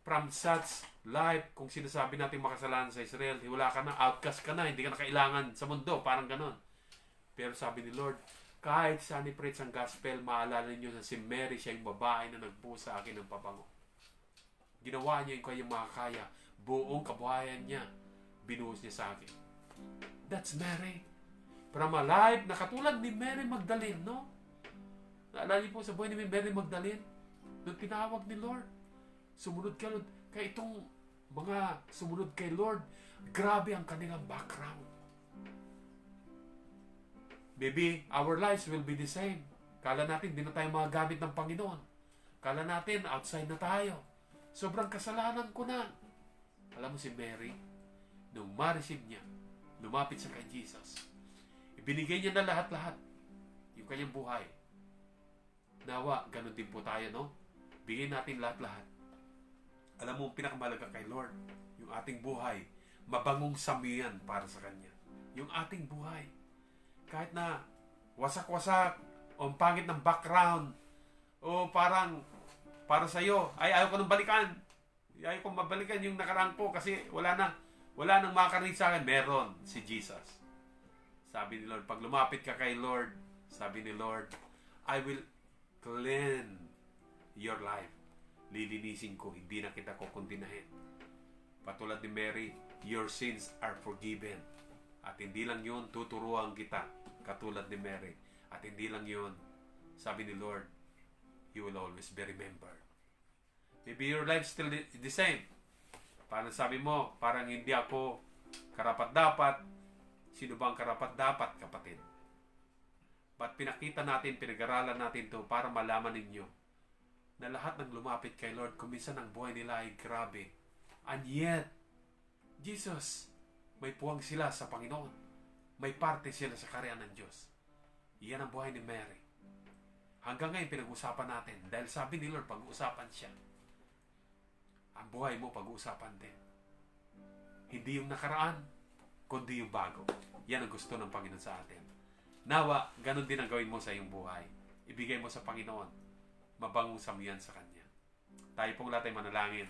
from such life. Kung sinasabi natin makasalanan sa Israel, wala ka na, outcast ka na, hindi ka na kailangan sa mundo, parang ganon. Pero sabi ni Lord, kahit saan i-preach ang gospel, maalala niyo na si Mary, siya yung babae na nagbuo sa akin ng pabango. Ginawa niya yung kanyang makakaya. Buong kabuhayan niya, binuhos niya sa akin. That's Mary. From a life na katulad ni Mary Magdalene, no? Naalala niyo po sa buhay ni Mary Magdalene? Nung tinawag ni Lord, sumunod ka, Lord. Kaya itong mga sumunod kay Lord, grabe ang kanilang background. Maybe our lives will be the same. Kala natin, hindi na tayo magagamit ng Panginoon. Kala natin, outside na tayo. Sobrang kasalanan ko na. Alam mo si Mary, nung ma-receive niya, lumapit sa kay Jesus. Ibinigay niya na lahat-lahat. Yung kanyang buhay. Nawa, ganun din po tayo, no? Bigay natin lahat-lahat. Alam mo, pinakamalaga kay Lord, yung ating buhay, mabangong samiyan para sa Kanya. Yung ating buhay. Kahit na wasak-wasak, o ang pangit ng background, o parang, para sa'yo, ay ayaw ko nang balikan. Ayaw ko mabalikan yung nakaraan ko kasi wala nang makakarinig sa akin. Meron si Jesus. Sabi ni Lord, pag lumapit ka kay Lord, sabi ni Lord, I will cleanse your life. Lilinisin ko, hindi na kita kukundinahin. Patulad ni Mary, your sins are forgiven. At hindi lang yun, tuturuan kita, katulad ni Mary. At hindi lang yun, sabi ni Lord, you will always be remembered. Maybe your life still the same. Parang sabi mo, parang hindi ako karapat-dapat. Sino ba ang karapat-dapat, kapatid? But pinakita natin, pinag-aralan natin to para malaman ninyo na lahat ng lumapit kay Lord, kuminsan ang buhay nila ay grabe. And yet, Jesus, may puwang sila sa Panginoon. May parte sila sa karyan ng Diyos. Iyan ang buhay ni Mary. Hanggang ngayon, pinag-usapan natin. Dahil sabi ni Lord, pag-uusapan siya. Ang buhay mo, pag-uusapan din. Hindi yung nakaraan, kundi yung bago. Yan ang gusto ng Panginoon sa atin. Nawa, ganun din ang gawin mo sa iyong buhay. Ibigay mo sa Panginoon. Mabangong samiyan sa Kanya. Tayo pong lahat ay manalangin.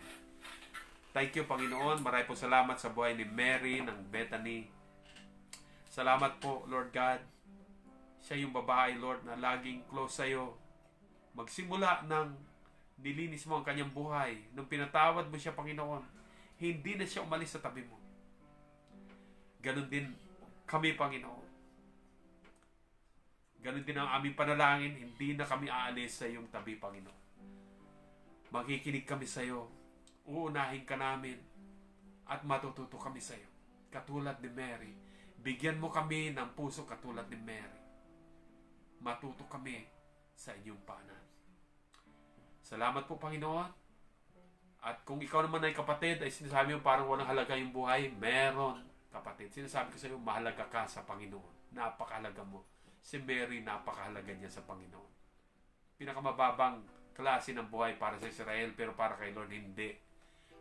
Thank you, Panginoon. Maraming po salamat sa buhay ni Mary ng Bethany. Salamat po, Lord God. Siya yung babae, Lord, na laging close sa iyo. Magsimula ng nilinis mo ang kanyang buhay. Nung pinatawad mo siya, Panginoon, hindi na siya umalis sa tabi mo. Ganon din kami, Panginoon. Ganon din ang aming panalangin, hindi na kami aalis sa iyong tabi, Panginoon. Makikinig kami sa iyo. Uunahin ka namin at matututo kami sa iyo. Katulad ni Mary. Bigyan mo kami ng puso katulad ni Mary. Matuto kami sa inyong paanan. Salamat po, Panginoon. At kung ikaw naman ay kapatid, ay sinasabi mo parang walang halaga yung buhay, meron, kapatid. Sinasabi ko sa iyo, mahalaga ka sa Panginoon. Napakahalaga mo. Si Mary, napakahalaga niya sa Panginoon. Pinakamababang klase ng buhay para sa Israel, pero para kay Lord, hindi.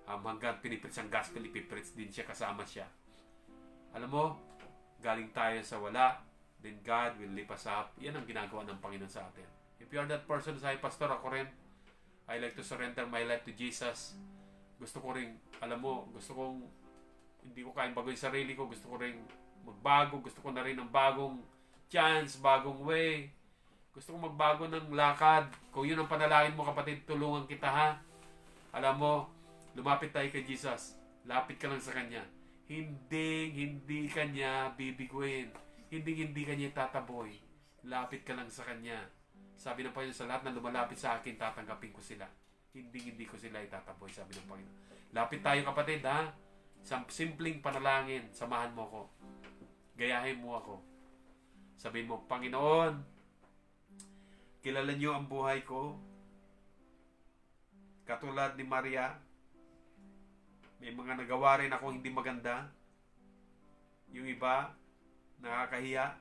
Hanggang pinipreach ang gospel, ipipreach din siya, kasama siya. Alam mo, galing tayo sa wala, then God will lift us up. Yan ang ginagawa ng Panginoon sa atin. If you are that person, say, Pastor, ako rin, I like to surrender my life to Jesus. Gusto ko rin, alam mo, hindi ko kayang bago yung sarili ko. Gusto ko rin magbago. Gusto ko na rin ng bagong chance, bagong way. Gusto ko magbago ng lakad. Kung yun ang panalangin mo, kapatid, tulungan kita, ha? Alam mo, lumapit tayo kay Jesus. Lapit ka lang sa Kanya. Hindi Kanya bibiguin. Hindi Kanya tataboy. Lapit ka lang sa Kanya. Sabi ng Panginoon, sa lahat na lumalapit sa akin, tatanggapin ko sila. Hindi ko sila itataboy, sabi ng Panginoon. Lapit tayo, kapatid, ha? Sa simpleng panalangin, samahan mo ako. Gayahin mo ako. Sabihin mo, Panginoon, kilala niyo ang buhay ko. Katulad ni Maria, may mga nagawa rin ako hindi maganda. Yung iba, nakakahiya.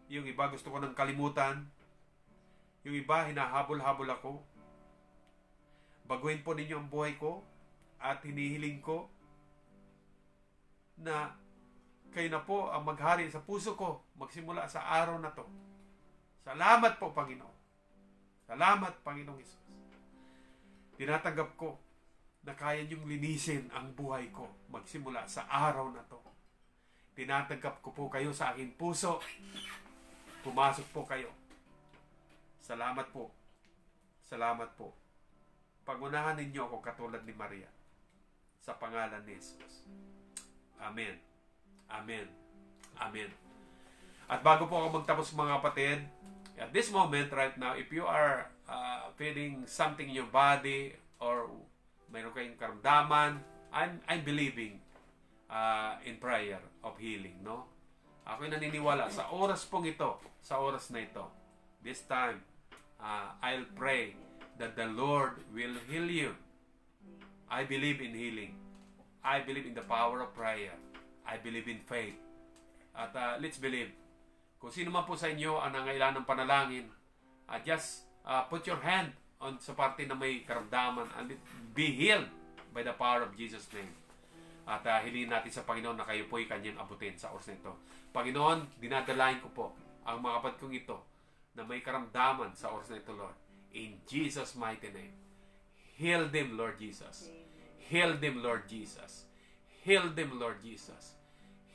Yung iba gusto ko ng kalimutan. Yung iba hinahabol-habol ako. Baguhin po ninyo ang buhay ko at hinihiling ko na kayo na po ang maghari sa puso ko magsimula sa araw na to. Salamat po, Panginoon. Salamat, Panginoong Hesus. Tinatanggap ko na kaya niyong linisin ang buhay ko magsimula sa araw na to. Tinatanggap ko po kayo sa aking puso. Pumasok po kayo. Salamat po. Salamat po. Pagunahan ninyo ako katulad ni Maria. Sa pangalan ni Jesus. Amen. Amen. Amen. At bago po ako magtapos mga kapatid, at this moment right now, if you are feeling something in your body or mayroon kayong karamdaman, I'm believing in prayer of healing, no? Ako'y naniniwala sa oras pong ito, sa oras na ito. This time, I'll pray that the Lord will heal you. I believe in healing. I believe in the power of prayer. I believe in faith. At let's believe. Kung sino man po sa inyo ang nangailangan ng panalangin, just put your hand on sa parte na may karamdaman and be healed by the power of Jesus' name. At hilingin natin sa Panginoon na kayo po'y kanyang abutin sa oras na ito. Panginoon, dinadalain ko po ang mga kapatid kong ito na may karamdaman sa oras na ito, Lord. In Jesus' mighty name. Heal them, Lord Jesus. Heal them, Lord Jesus. Heal them, Lord Jesus.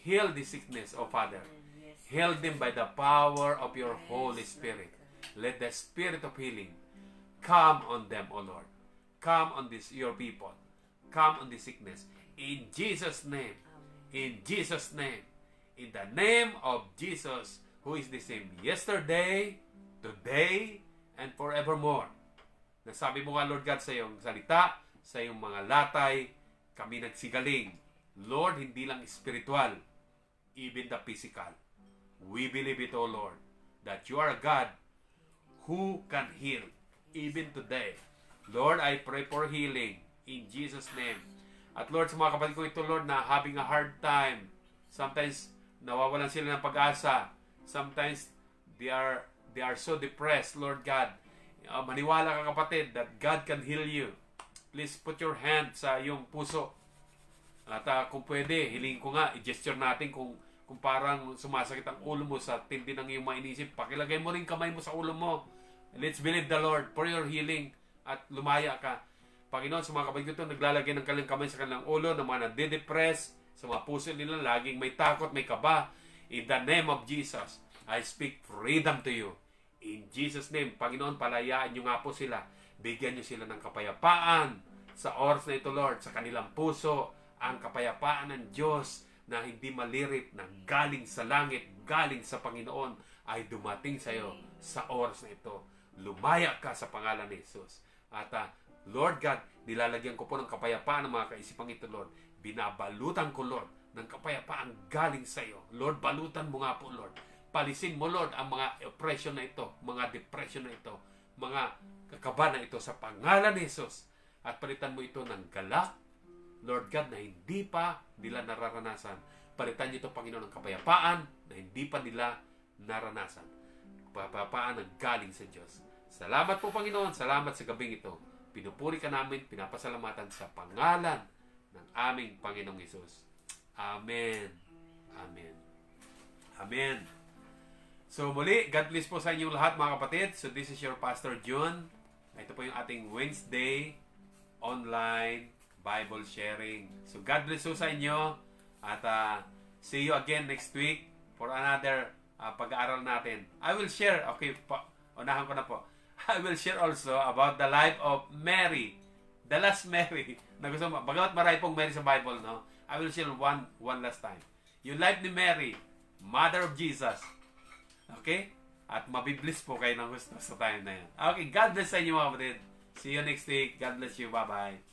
Heal the sickness, O Father. Heal them by the power of your Holy Spirit. Let the Spirit of healing come on them, O Lord. Come on this, your people. Come on the sickness. In Jesus' name. In Jesus' name. In the name of Jesus, who is the same yesterday, today, and forevermore. Nasabi mo nga, Lord God, sa iyong salita, sa iyong mga latay, kami nagsigaling. Lord, hindi lang spiritual, even the physical. We believe it, O Lord, that you are a God who can heal, even today. Lord, I pray for healing in Jesus' name. At Lord, sa mga kapatid ko ito, Lord, na having a hard time, sometimes nawawalan sila ng pag-asa, sometimes they are so depressed, Lord God. Maniwala ka, kapatid, that God can heal you. Please put your hand sa iyong puso. At kung pwede, hilingin ko nga, i-gesture natin kung parang sumasakit ang ulo mo sa tindi ng iyong mga inisip, pakilagay mo rin kamay mo sa ulo mo. Let's believe the Lord for your healing at lumaya ka. Panginoon, sa mga kapatid ko ito, naglalagay ng kanilang kamay sa kanilang ulo, ng mga nade-depress, sa mga puso nila, laging may takot, may kaba. In the name of Jesus, I speak freedom to you. In Jesus' name, Panginoon, palayaan nyo nga po sila. Bigyan nyo sila ng kapayapaan sa oras na ito, Lord, sa kanilang puso, ang kapayapaan ng Diyos na hindi malirip, na galing sa langit, galing sa Panginoon, ay dumating sa iyo sa oras na ito. Lumaya ka sa pangalan ni Jesus. At Lord God, nilalagyan ko po ng kapayapaan ng mga kaisipang ito, Lord. Binabalutan ko, Lord, ng kapayapaan galing sa iyo. Lord, balutan mo nga po, Lord. Palisin mo, Lord, ang mga oppression na ito, mga depression na ito, mga kakaba na ito sa pangalan ni Jesus. At palitan mo ito ng galak, Lord God, na hindi pa nila nararanasan. Palitan niyo ito, Panginoon, ng kapayapaan na hindi pa nila naranasan. Kapayapaan na galing sa Diyos. Salamat po, Panginoon. Salamat sa gabing ito. Pinupuri ka namin, pinapasalamatan sa pangalan ng aming Panginoong Hesus. Amen. Amen. Amen. So muli, God bless po sa inyong lahat, mga kapatid. So this is your Pastor June. Ito po yung ating Wednesday online Bible sharing. So God bless po sa inyo. At see you again next week for another pag-aaral natin. I will share, okay, unahan ko na po. I will share also about the life of Mary, the last Mary. Na gusto mo, bagamat marami pong Mary sa Bible, no? I will share one last time. Yung life ni Mary, Mother of Jesus. Okay? At mabiblis po kayo ng gusto sa time na yan. Okay, God bless sa inyo, mga kapatid. See you next week. God bless you. Bye-bye.